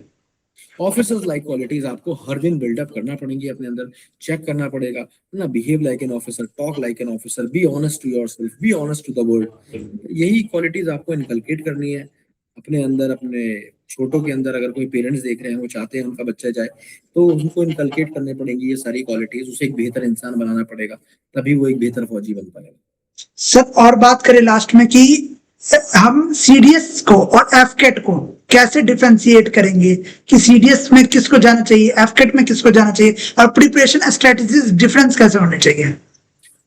ऑफिसर्स लाइक क्वालिटीज आपको हर दिन बिल्डअप करना पड़ेंगी, अपने अंदर चेक करना पड़ेगा ना। Behave like an officer, talk like an officer, be honest to yourself, be honest to the world. यही क्वालिटीज आपको इनकलकेट करनी है अपने अंदर। अपने छोटों के अंदर अगर कोई पेरेंट्स देख रहे हैं, वो चाहते हैं उनका बच्चा जाए, तो उनको इनकलकेट करने पड़ेंगी ये सारी क्वालिटीज। उसे एक बेहतर इंसान बनाना पड़ेगा, तभी वो एक बेहतर फौजी बन पाएगा। सर और बात करें लास्ट में कि हम सीडीएस को और एफकेट को कैसे डिफरेंशिएट करेंगे कि सीडीएस में किसको जाना चाहिए, एफकेट में किसको जाना चाहिए, और प्रिपरेशन स्ट्रेटजीज डिफरेंस कैसे होने चाहिए?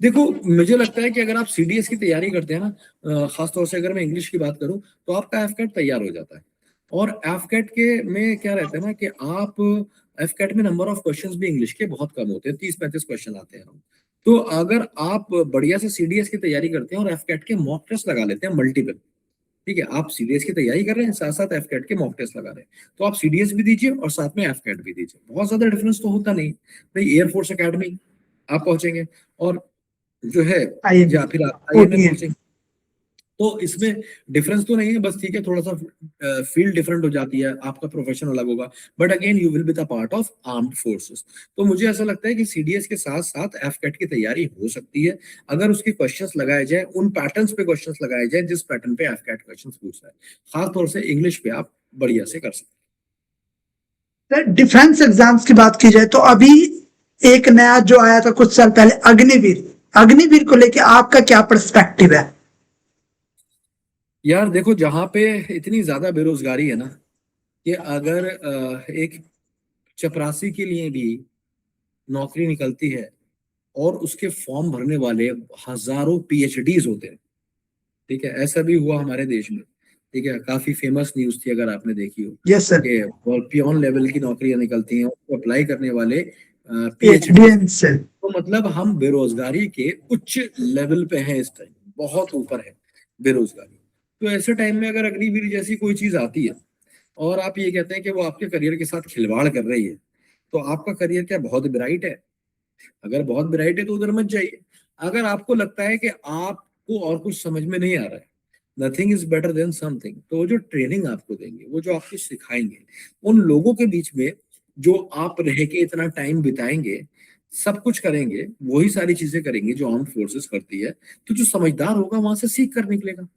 देखो, मुझे लगता है कि अगर आप सीडीएस की तैयारी करते हैं ना, खासतौर से अगर मैं इंग्लिश की बात करूं, तो आपका एफकेट तैयार हो जाता है। और एफकेट के में क्या रहता है ना कि आप एफकेट में नंबर ऑफ क्वेश्चंस भी इंग्लिश के बहुत कम होते हैं, 30-35 क्वेश्चन आते हैं, तो अगर आप बढ़िया से सीडीएस की तैयारी करते हैं और एफकेट के मॉक टेस्ट लगा लेते हैं मल्टीपल, ठीक है, आप सीडीएस की तैयारी कर रहे हैं, साथ साथ एफकेट के मॉक टेस्ट लगा रहे हैं, तो आप सीडीएस भी दीजिए और साथ में एफकेट भी दीजिए, बहुत ज्यादा डिफरेंस तो होता नहीं भाई। एयरफोर्स एकेडमी आप पहुंचेंगे और जो है, आईएमई, या फिर आप आईएमए ओटीएम। पहुंचेंगे, तो इसमें डिफरेंस तो नहीं है, बस ठीक है थोड़ा सा फील्ड डिफरेंट हो जाती है, आपका प्रोफेशन अलग होगा, but again you will be the part of armed forces. तो मुझे ऐसा लगता है कि सीडीएस के साथ साथ एफकेट की तैयारी हो सकती है, अगर उसके क्वेश्चंस लगाए जाए, उन पैटर्न्स पे क्वेश्चंस लगाए जाए जिस पैटर्न पे एफकेट क्वेश्चंस पूछ रहा है, खासतौर से इंग्लिश पे आप बढ़िया से कर सकते सर डिफेंस एग्जाम्स की बात की जाए तो अभी एक नया जो आया था कुछ साल पहले, अग्निवीर, अग्निवीर को लेके आपका क्या पर्सपेक्टिव है? हैं। यार देखो, जहाँ पे इतनी ज्यादा बेरोजगारी है ना, कि अगर एक चपरासी के लिए भी नौकरी निकलती है और उसके फॉर्म भरने वाले हजारों पीएचडीज होते हैं, ठीक है, ऐसा भी हुआ हमारे देश में, ठीक है, काफी फेमस न्यूज थी अगर आपने देखी हो, यस सर। कि पियोन लेवल की नौकरियां निकलती हैं और अप्लाई करने वाले पीएचडी, पीएचडी से। तो मतलब हम बेरोजगारी के उच्च लेवल पे हैं इस टाइम, बहुत ऊपर है बेरोजगारी। तो ऐसे टाइम में अगर अग्निवीर जैसी कोई चीज आती है और आप ये कहते हैं कि वो आपके करियर के साथ खिलवाड़ कर रही है, तो आपका करियर क्या बहुत ब्राइट है? अगर बहुत ब्राइट है तो उधर मत जाइए। अगर आपको लगता है कि आपको और कुछ समझ में नहीं आ रहा है, nothing is better then something, तो वो जो ट्रेनिंग आपको देंगे, वो जो आपको सिखाएंगे, उन लोगों के बीच में जो आप रह के इतना टाइम बिताएंगे, सब कुछ करेंगे, वही सारी चीजें करेंगे जो आर्म फोर्सेस करती है, तो जो समझदार होगा वहां से सीख कर निकलेगा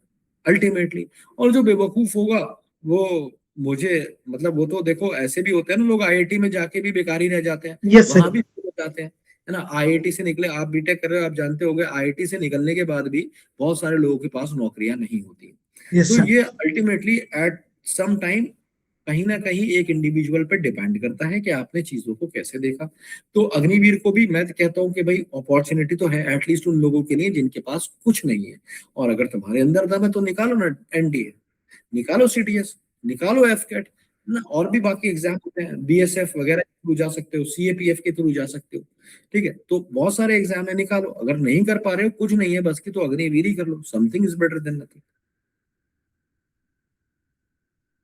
अल्टीमेटली। और जो बेवकूफ होगा वो, मुझे मतलब, वो तो देखो ऐसे भी होते हैं ना लोग, आईआईटी में जाके भी बेकार ही रह जाते हैं, यस वहां सर। भी फेल हो जाते हैं, है ना। आईआईटी से निकले, आप बीटेक कर रहे हो, आप जानते होंगे आईआईटी से निकलने के बाद भी बहुत सारे लोगों के पास नौकरियां नहीं होती। यस तो सर। ये अल्टीमेटली एट सम टाइम कहीं ना कहीं एक इंडिविजुअल पे डिपेंड करता है कि आपने चीजों को कैसे देखा। तो अग्निवीर को भी मैं कहता हूँ कि भाई अपॉर्चुनिटी तो है एटलीस्ट उन लोगों के लिए जिनके पास कुछ नहीं है, और अगर तुम्हारे अंदर दम है तो निकालो ना एनडीए, निकालो सीटीएस, निकालो एफकेट ना, और भी बाकी एग्जाम होते हैं, बीएसएफ वगैरह के थ्रू जा सकते हो, सीएपीएफ के थ्रू जा सकते हो, ठीक है, तो बहुत सारे एग्जाम है, निकालो। अगर नहीं कर पा रहे हो, कुछ नहीं है बस की, तो अग्निवीर ही कर लो, something is better than nothing.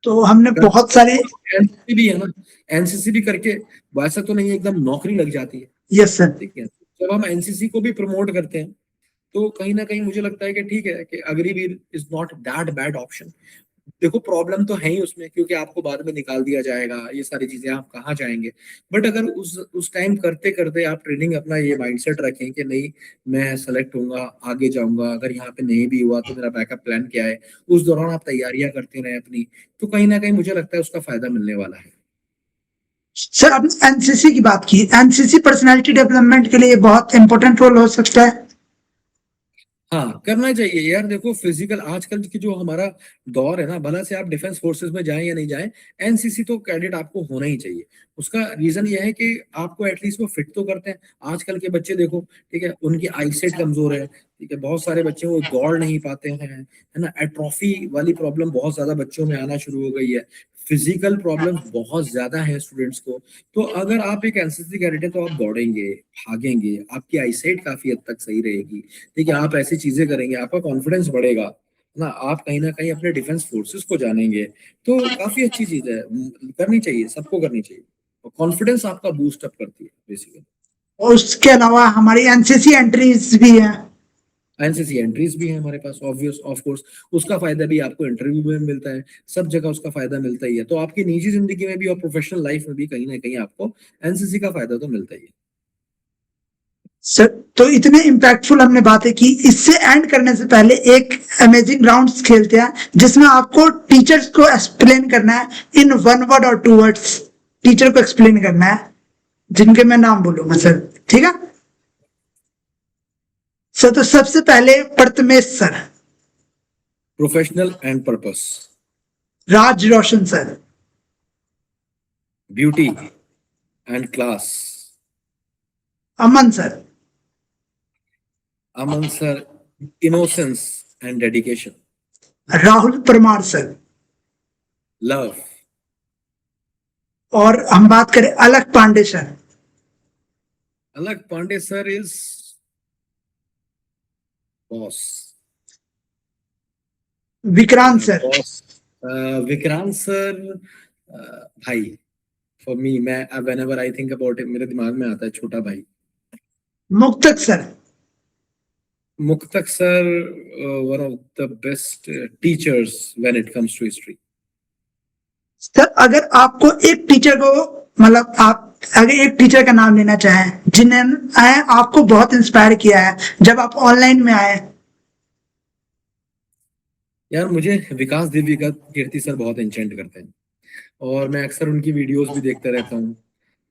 तो हमने बहुत सारे। एनसीसी भी है ना, एनसीसी भी करके वैसा तो नहीं है एकदम नौकरी लग जाती है, यस सर। ठीक है, जब हम एनसीसी को भी प्रमोट करते हैं, तो कहीं ना कहीं मुझे लगता है कि ठीक है कि Agniveer is not that bad option. देखो प्रॉब्लम तो है ही उसमें, क्योंकि आपको बाद में निकाल दिया जाएगा, ये सारी चीजें, आप कहाँ जाएंगे। बट अगर उस टाइम करते करते आप ट्रेनिंग, अपना ये माइंडसेट रखें कि नहीं, मैं सेलेक्ट होऊंगा, आगे जाऊंगा, अगर यहाँ पे नहीं भी हुआ तो मेरा बैकअप प्लान क्या है, उस दौरान आप तैयारियां करते रहे अपनी, तो कहीं ना कहीं मुझे लगता है उसका फायदा मिलने वाला है। सर आपने एनसीसी की बात की, एनसीसी पर्सनालिटी डेवलपमेंट के लिए बहुत इंपॉर्टेंट रोल हो सकता है। हाँ करना चाहिए यार। देखो फिजिकल आजकल की जो हमारा दौर है ना, भला से आप डिफेंस फोर्सेस में जाएं या नहीं जाएं, एनसीसी तो कैडेट आपको होना ही चाहिए। उसका रीजन ये है कि आपको एटलीस्ट वो फिट तो करते हैं। आजकल के बच्चे देखो, ठीक है, उनकी आईसाइट कमजोर है, ठीक है, बहुत सारे बच्चे वो दौड़ नहीं पाते हैं, है ना, एट्रोफी वाली प्रॉब्लम बहुत ज्यादा बच्चों में आना शुरू हो गई है, फिजिकल प्रॉब्लम्स बहुत ज्यादा है स्टूडेंट्स को। तो अगर आप एक एनसीसी कैडेट है तो आप दौड़ेंगे, भागेंगे, आपकी आईसाइट काफी हद तक सही रहेगी, ठीक है, आप ऐसी चीजें करेंगे, आपका कॉन्फिडेंस बढ़ेगा ना, आप कहीं ना कहीं अपने डिफेंस फोर्सेस को जानेंगे, तो काफी अच्छी चीज है, करनी चाहिए, सबको करनी चाहिए, और कॉन्फिडेंस आपका बूस्ट अप करती है बेसिकली। और उसके अलावा हमारी एनसीसी एंट्रीज भी है। एनसीसी एंट्रीज भी है हमारे पास, ऑब्वियस ऑफ कोर्स, उसका फायदा भी आपको इंटरव्यू में मिलता है, सब जगह उसका फायदा मिलता ही है, तो आपकी निजी जिंदगी में भी और प्रोफेशनल लाइफ में भी कहीं ना कहीं आपको एनसीसी का फायदा तो मिलता ही है। सर तो इतने इम्पैक्टफुल हमने बातें की, इससे एंड करने से पहले एक अमेजिंग राउंड्स खेलते हैं जिसमें आपको टीचर्स को एक्सप्लेन करना है इन वन वर्ड और टू वर्ड्स। टीचर को एक्सप्लेन करना है जिनके मैं नाम बोलूंगा सर, ठीक है सर? तो सबसे पहले Prathamesh sir. Professional and purpose. Raj Roshan sir. Beauty and class. Aman sir. Aman sir, innocence and dedication. Rahul Parmar sir. Love. और हम बात करें Alakh Pandey sir. Alakh Pandey sir is boss. Vikrant sir. Boss. Vikrant sir. भाई। फॉर मी, मैं whenever I think about it, मेरे दिमाग में आता है छोटा भाई। Muktak sir. Muktak sir, one of the best teachers when it comes to history. Sir अगर आपको एक टीचर को, मतलब आप अगर एक टीचर का नाम लेना चाहें जिन्हें आपको बहुत इंस्पायर किया है जब आप ऑनलाइन में आए। यार मुझे विकास देवी का कीर्ति सर बहुत एंचेंट करते हैं, और मैं अक्सर उनकी वीडियोस भी देखता रहता हूँ।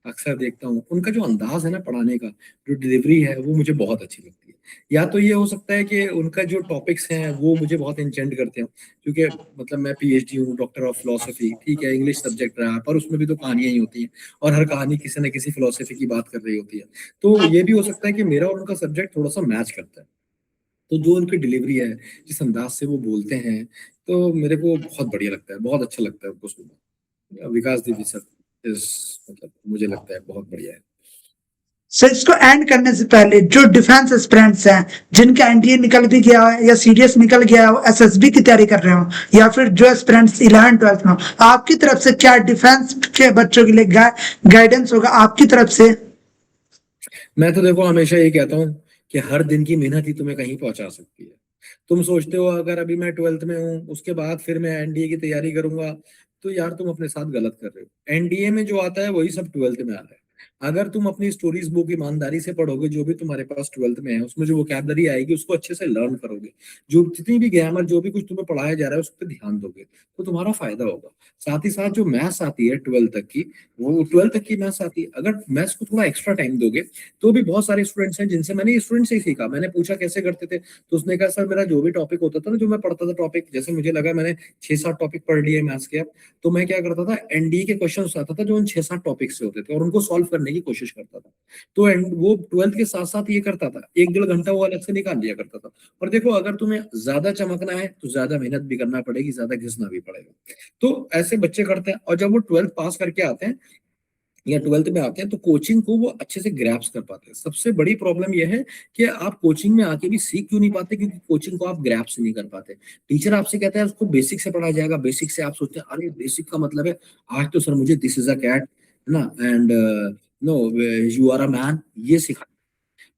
अक्सर देखता हूँ उनका जो अंदाज है ना पढ़ाने का, जो डिलीवरी है, वो मुझे बहुत अच्छी लगती है। या तो ये हो सकता है कि उनका जो टॉपिक्स हैं वो मुझे बहुत एंचेंट करते हो, क्योंकि मतलब मैं पीएचडी हूँ, डॉक्टर ऑफ फिलोसफी, ठीक है, इंग्लिश सब्जेक्ट रहा, पर उसमें भी तो कहानियां ही होती हैं, और हर कहानी किसी न किसी फिलोसफी की बात कर रही होती है। तो ये भी हो सकता है कि मेरा और उनका सब्जेक्ट थोड़ा सा मैच करता है। तो जो उनकी डिलीवरी है, जिस अंदाज से वो बोलते हैं, तो मेरे को बहुत बढ़िया लगता है, बहुत अच्छा लगता है उनको सुनना। विकास दीदी सर इस, मतलब मुझे लगता है बहुत बढ़िया है। सर इसको एंड करने से पहले जो डिफेंस एस्पिरेंट्स हैं जिनका एनडीए निकल भी गया है या सीडीएस निकल गया हो, एसएसबी की तैयारी कर रहे हो, या फिर जो एस्पिरेंट्स 11 12 में हो, आपकी तरफ से क्या डिफेंस के बच्चों के लिए गाइडेंस होगा आपकी तरफ से। मैं तो देखो हमेशा ये कहता हूँ कि हर दिन की मेहनत ही तुम्हें कहीं पहुंचा सकती है। तुम सोचते हो अगर अभी मैं 12th में हूँ उसके बाद फिर मैं एनडीए की तैयारी करूंगा, तो यार तुम अपने साथ गलत कर रहे हो। एनडीए में जो आता है वही सब 12th में आ रहा है। अगर तुम अपनी स्टोरीज बुक ईमानदारी से पढ़ोगे, जो भी तुम्हारे पास 12th में है उसमें जो वोकैबलरी आएगी उसको अच्छे से लर्न करोगे, जो जितनी भी ग्रामर, जो भी कुछ तुम्हें पढ़ाया जा रहा है उस पर ध्यान दोगे, तो तुम्हारा फायदा होगा। साथ ही साथ जो मैथ्स आती है 12th तक की, वो 12th तक की मैथ्स आती है, अगर मैथ्स को थोड़ा एक्स्ट्रा टाइम दोगे, तो भी बहुत सारे स्टूडेंट्स हैं जिनसे मैंने स्टूडेंट से ही सीखा। मैंने पूछा कैसे करते थे, तो उसने कहा सर मेरा जो भी टॉपिक होता था ना, जो मैं पढ़ता था टॉपिक, जैसे मुझे लगा मैंने 6 7 टॉपिक पढ़ लिए मैथ्स के अब, तो मैं क्या करता था, एनडीए के क्वेश्चन आता था जो उन 6 7 टॉपिक से होते थे, और उनको सॉल्व करने की कोशिश करता था। तो वो 12th के साथ साथ ये करता था, 1 1.5 घंटा वो अलग से निकाल लिया करता था। और देखो अगर तुम्हें ज्यादा चमकना है तो ज्यादा मेहनत भी करना पड़ेगी, ज्यादा घिसना भी पड़ेगा। तो ऐसे बच्चे करते हैं, और जब वो 12th पास करके आते हैं या 12th में आते हैं, तो कोचिंग को वो अच्छे से ग्रैप्स कर पाते हैं। सबसे बड़ी प्रॉब्लम यह है कि आप कोचिंग में आके भी सीख क्यों नहीं पाते, क्योंकि कोचिंग को आप ग्रैप्स नहीं कर पाते। टीचर आपसे कहता है उसको बेसिक से पढ़ाया जाएगा, बेसिक से आप सोचते हैं अरे बेसिक का मतलब है आज तो सर मुझे दिस इज अ कैट, है ना, and know you are a man, ये सिखा।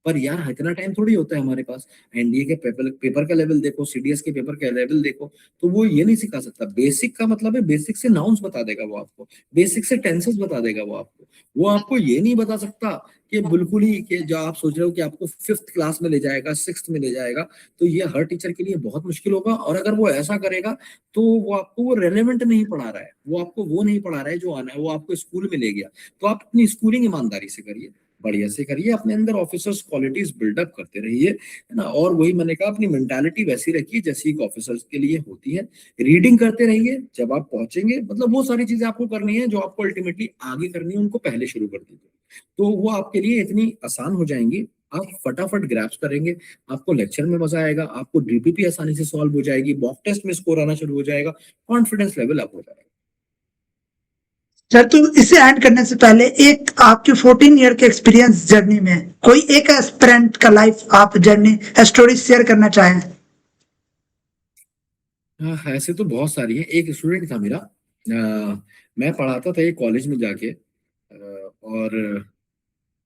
पर यार इतना टाइम थोड़ी होता है हमारे पास। एनडीए के पेपर पेपर का लेवल देखो, सीडीएस के पेपर का लेवल देखो, तो वो ये नहीं सिखा सकता। बेसिक का मतलब है बेसिक से नाउन्स बता देगा वो आपको, बेसिक से टेंसेस बता देगा वो आपको। वो आपको ये नहीं बता सकता कि बिल्कुल ही कि जो आप सोच रहे हो कि आपको 5th क्लास में ले जाएगा, 6th में ले जाएगा, तो ये हर टीचर के लिए बहुत मुश्किल होगा। और अगर वो ऐसा करेगा तो वो आपको वो रेलेवेंट नहीं पढ़ा रहा है, वो आपको वो नहीं पढ़ा रहा है जो आना है, वो आपको स्कूल में ले गया। तो आप अपनी स्कूलिंग ईमानदारी से करिए, बढ़िया से करिए, अपने अंदर ऑफिसर्स क्वालिटीज बिल्डअप करते रहिए, है ना। और वही मैंने कहा, अपनी मेंटालिटी वैसी रखिए जैसी एक ऑफिसर्स के लिए होती है। रीडिंग करते रहिए, जब आप पहुंचेंगे मतलब वो सारी चीजें आपको करनी है जो आपको अल्टीमेटली आगे करनी है, उनको पहले शुरू कर दीजिए, तो वो आपके लिए इतनी आसान हो जाएंगी। आप फटाफट ग्रैप्स करेंगे, आपको लेक्चर में मजा आएगा, आपको डीपीपी आसानी से सॉल्व हो जाएगी, मॉक टेस्ट में स्कोर आना शुरू हो जाएगा, कॉन्फिडेंस लेवल अप हो जाएगा। सर तो इसे एंड करने से पहले एक आपकी 14 ईयर के एक्सपीरियंस जर्नी में कोई एक एस्पिरेंट का लाइफ आप जर्नी स्टोरी शेयर करना चाहें। हाँ, ऐसे तो बहुत सारी है। एक स्टूडेंट था मेरा, मैं पढ़ाता था एक कॉलेज में जाके, और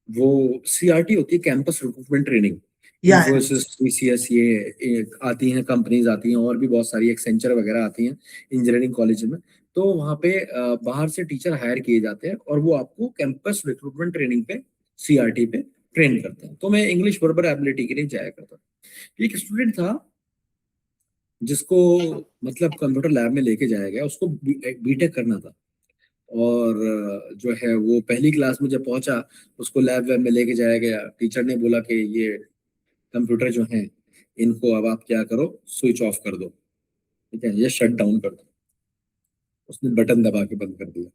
वो सीआरटी होती है, कैंपस रिक्रूटमेंट ट्रेनिंग, या है। इन्फोसिस, टीसीएस, ये आती हैं कंपनीज, आती हैं और भी बहुत सारी, एक्सेंचर वगैरह आती हैं इंजीनियरिंग कॉलेज में। तो वहाँ पे बाहर से टीचर हायर किए जाते हैं और वो आपको कैंपस रिक्रूटमेंट ट्रेनिंग पे, सीआरटी पे ट्रेन करते हैं। तो मैं इंग्लिश वर्बल एबिलिटी के लिए जाया करता था। एक स्टूडेंट था जिसको मतलब कंप्यूटर लैब में लेके जाया गया, उसको बीटेक करना था। और जो है वो पहली क्लास में जब पहुंचा, उसको लैब वैब में लेके जाया गया। टीचर ने बोला कि ये कंप्यूटर जो है इनको अब आप क्या करो, स्विच ऑफ कर दो, ठीक है, ये शट डाउन कर दो। उसने बटन दबा के बंद कर दिया,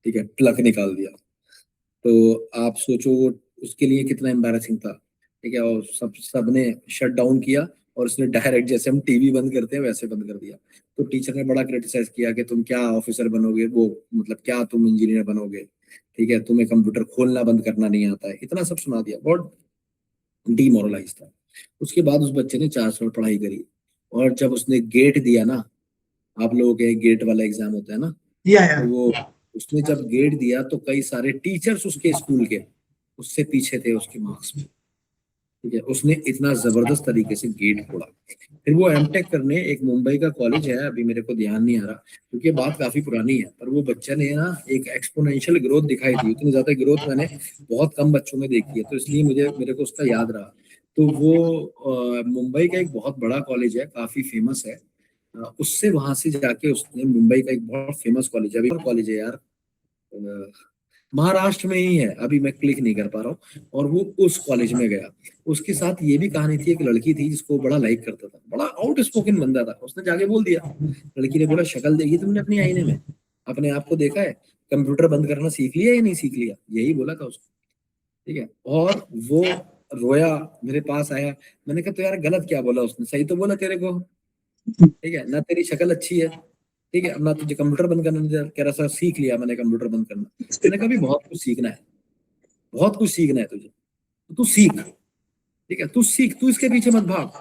ठीक है, प्लग निकाल दिया। तो आप सोचो वो उसके लिए कितना एम्बैरेसिंग था, ठीक है। और सबने शट डाउन किया, और उसने डायरेक्ट जैसे हम टीवी बंद करते हैं वैसे बंद कर दिया। तो टीचर ने बड़ा क्रिटिसाइज किया कि तुम क्या ऑफिसर बनोगे, वो मतलब क्या तुम इंजीनियर बनोगे, ठीक है, तुम्हें कंप्यूटर खोलना बंद करना नहीं आता है, इतना सब सुना दिया। बहुत डीमोरलाइज था। उसके बाद उस बच्चे ने 4 साल पढ़ाई करी, और जब उसने गेट दिया ना, आप लोगों के गेट वाला एग्जाम होता है ना, या तो वो उसने जब गेट दिया तो कई सारे टीचर्स उसके स्कूल के उससे पीछे थे उसके मार्क्स में। ठीक है, उसने इतना जबरदस्त तरीके से गेट फोड़ा। फिर वो एमटेक करने एक मुंबई का कॉलेज है, अभी मेरे को ध्यान नहीं आ रहा क्योंकि ये बात काफी पुरानी है, पर वो बच्चा ने ना एक एक्सपोनेंशियल ग्रोथ दिखाई थी। इतनी ज्यादा ग्रोथ मैंने बहुत कम बच्चों में देखी है, तो इसलिए मेरे को उसका याद रहा। तो वो मुंबई का एक बहुत बड़ा कॉलेज है, काफी फेमस है। उससे वहां से जाके उसने मुंबई का एक बहुत फेमस कॉलेज है, अभी कॉलेज है यार, महाराष्ट्र में ही है, अभी मैं क्लिक नहीं कर पा रहा हूँ, और वो उस कॉलेज में गया। उसके साथ ये भी कहानी थी, एक लड़की थी जिसको वो बड़ा लाइक करता था, बड़ा आउट स्पोकन बंदा था। उसने जाके बोल दिया, लड़की ने बोला शक्ल देखी तुमने अपनी आईने में, अपने आप को देखा है, कंप्यूटर बंद करना सीख लिया या नहीं सीख लिया, यही बोला था उसको। ठीक है, और वो रोया, मेरे पास आया। मैंने कहा तो यार गलत क्या बोला उसने, सही तो बोला तेरे को। ठीक है ना, तेरी शक्ल अच्छी है, ठीक है, अब ना तुझे कंप्यूटर बंद करना नहीं आता। कह रहा सर सीख लिया मैंने कंप्यूटर बंद करना। मैंने कहा भी बहुत कुछ सीखना है, बहुत कुछ सीखना है तुझे, तो तू सीख। ठीक है, तू सीख, तू इसके पीछे मत भाग,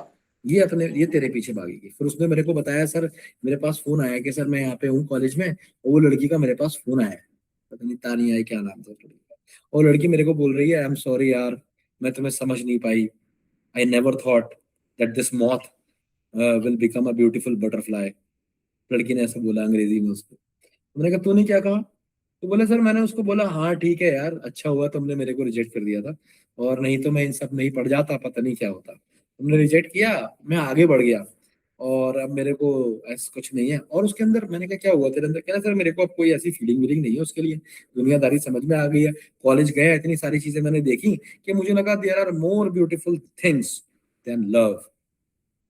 ये तेरे पीछे भागेगी। फिर उसने मेरे को बताया सर मेरे पास फोन आया कि सर मैं यहाँ पे हूँ कॉलेज में, और वो लड़की का मेरे पास फोन आया है, पता नहीं तानी आई क्या नाम था उस लड़की का। और लड़की मेरे को बोल रही है आई एम सॉरी यार, मैं तुम्हें समझ नहीं पाई, I never thought that this moth will become a beautiful butterfly. लड़की ने ऐसे बोला अंग्रेजी में उसको। मैंने कहा तूने क्या कहा, तो बोले सर मैंने उसको बोला हाँ ठीक है यार, अच्छा हुआ तुमने मेरे को रिजेक्ट कर दिया था, और नहीं तो मैं इन सब में ही पड़ जाता, पता नहीं क्या होता। तुमने रिजेक्ट किया, मैं आगे बढ़ गया, और अब मेरे को ऐसा कुछ नहीं है। और उसके अंदर मैंने कहा क्या हुआ तेरे अंदर, कहना सर मेरे को अब कोई ऐसी फीलिंग वीलिंग नहीं है उसके लिए, दुनियादारी समझ में आ गई है, कॉलेज गया, इतनी सारी चीजें मैंने देखी कि मुझे लगा there are more beautiful things than love,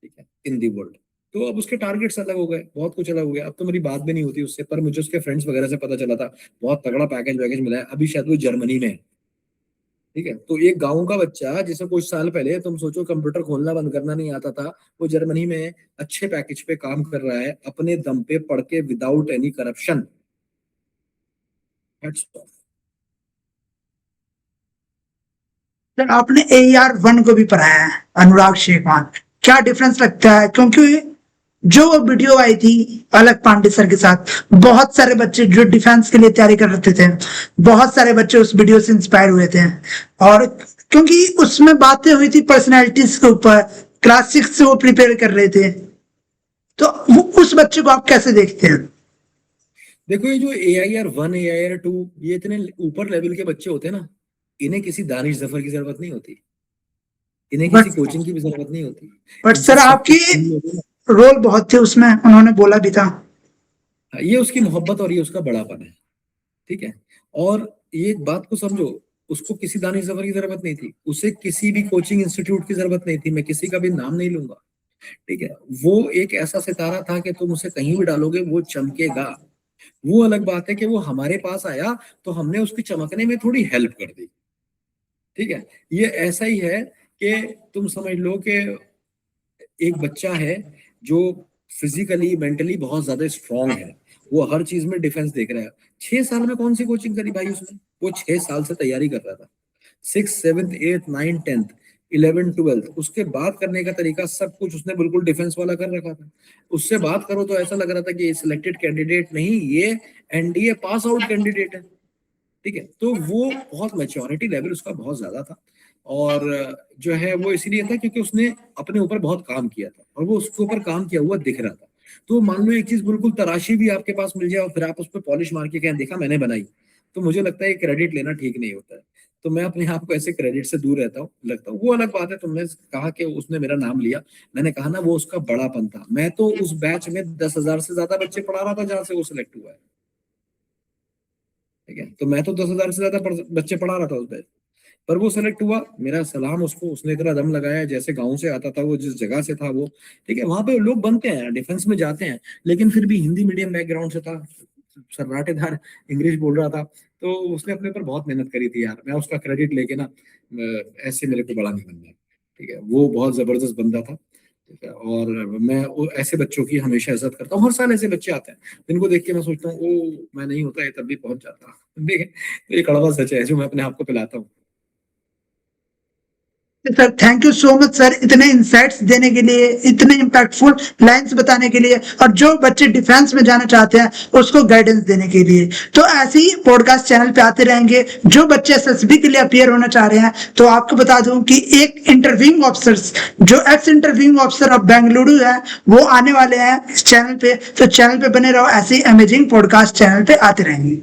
ठीक है, इन दी वर्ल्ड। तो अब उसके टारगेट्स अलग हो गए, बहुत कुछ अलग हो गया। अब तो मेरी बात भी नहीं होती उससे, पर मुझे उसके फ्रेंड्स वगैरह से पता चला था, बहुत तगड़ा पैकेज वैकेज मिला है, अभी शायद वो जर्मनी में है। ठीक है, तो एक गांव का बच्चा जिसे कुछ साल पहले तुम सोचो कंप्यूटर खोलना बंद करना नहीं आता था, वो जर्मनी में अच्छे पैकेज पे काम कर रहा है, अपने दम पे पढ़ के, विदाउट एनी करप्शन। सर आपने AR1 को भी पढ़ाया है, अनुराग शेखवान, क्या डिफरेंस लगता है? क्योंकि जो वो वीडियो आई थी अलग पांडे सर के साथ, बहुत सारे बच्चे जो डिफेंस के लिए तैयारी कर रहे थे, बहुत सारे बच्चे उस वीडियो से इंस्पायर हुए थे। और क्योंकि उसमें बातें हुई थी पर्सनैलिटीज के ऊपर, क्लास 6 से वो प्रिपेयर कर रहे थे, तो वो उस बच्चे को आप कैसे देखते हैं? देखो ये जो AIR1 AIR2, ये इतने ऊपर लेवल के बच्चे होते हैं ना, इन्हें किसी दानिश जफर की जरूरत नहीं होती, इन्हें किसी बट कोचिंग की भी जरूरत नहीं होती। इनसे सर सब आपकी कुछ चाहिए होता है ना। रोल बहुत थे उसमें, उन्होंने बोला भी था। ये उसकी मोहब्बत और ये उसका बड़ापन है। ठीक है, और ये एक बात को समझो, उसको किसी दानिश जफर की जरूरत नहीं थी, उसे किसी भी कोचिंग इंस्टीट्यूट की जरूरत नहीं थी, मैं किसी का भी नाम नहीं लूंगा। ठीक है, वो एक ऐसा सितारा था कि तुम उसे कहीं भी डालोगे वो चमकेगा। वो अलग बात है कि वो हमारे पास आया तो हमने उसके चमकने में थोड़ी हेल्प कर दी। ठीक है, ये ऐसा ही है कि तुम समझ लो कि एक बच्चा है जो फिजिकली मेंटली बहुत ज्यादा स्ट्रांग है, वो हर चीज में डिफेंस देख रहा है। 6 साल में कौन सी कोचिंग करी भाई उसने, वो 6 साल से तैयारी कर रहा था, 6, 7, 8, 9, 10th, 11, 12, उसके बात करने का तरीका सब कुछ उसने बिल्कुल डिफेंस वाला कर रखा था। उससे बात करो तो ऐसा लग रहा था कि ये सिलेक्टेड कैंडिडेट नहीं, ये एनडीए पास आउट कैंडिडेट है। ठीक है, तो वो बहुत मैच्योरिटी लेवल उसका बहुत ज्यादा था, और जो है वो इसीलिए था क्योंकि उसने अपने ऊपर बहुत काम किया था, और वो उसके ऊपर काम किया हुआ दिख रहा था। तो मान लो एक चीज बिल्कुल तराशी भी आपके पास मिल जाए और फिर आप उस पर पॉलिश मार के कहें देखा मैंने बनाई, तो मुझे लगता है क्रेडिट लेना ठीक नहीं होता है। तो मैं अपने आप को ऐसे क्रेडिट से दूर रहता हूँ, लगता हूँ। वो अलग बात है, तुमने कहा कि उसने मेरा नाम लिया, मैंने कहा ना वो उसका बड़ापन था। मैं तो उस बैच में 10,000 से ज्यादा बच्चे पढ़ा रहा था जहां से वो सिलेक्ट हुआ है। ठीक है, तो मैं तो 10,000 से ज्यादा बच्चे पढ़ा रहा था उस बैच, पर वो सेलेक्ट हुआ, मेरा सलाम उसको, उसने इतना दम लगाया, जैसे गांव से आता था वो, जिस जगह से था वो। ठीक है, वहां पे लोग बनते हैं, डिफेंस में जाते हैं, लेकिन फिर भी हिंदी मीडियम बैकग्राउंड से था, सर्राटेदार इंग्लिश बोल रहा था, तो उसने अपने ऊपर बहुत मेहनत करी थी यार। मैं उसका क्रेडिट लेके ना ऐसे मेरे को बड़ा नहीं बनना है। ठीक है, वो बहुत जबरदस्त बंदा था। ठीक है, और मैं ऐसे बच्चों की हमेशा इज्जत करता हूँ, हर साल ऐसे बच्चे आते हैं जिनको देख के मैं सोचता हूँ ओ मैं नहीं होता ये तब भी पहुंच जाता। देख, तो ये कड़वा सच है जो मैं अपने आप को पिलाता हूँ। Sir thank you so much sir, इतने इंसाइट्स देने के लिए, इतने इम्पैक्टफुल लाइंस बताने के लिए, और जो बच्चे डिफेंस में जाना चाहते हैं उसको गाइडेंस देने के लिए। तो ऐसे ही पॉडकास्ट चैनल पे आते रहेंगे। जो बच्चे एसएसबी के लिए अपियर होना चाह रहे हैं, तो आपको बता दूं कि एक इंटरव्यूइंग ऑफिसर, जो x interviewing officer of Bengaluru है, वो आने वाले हैं इस चैनल पे। तो चैनल पे बने रहो, ऐसे ही अमेजिंग पॉडकास्ट चैनल पे आते रहेंगे।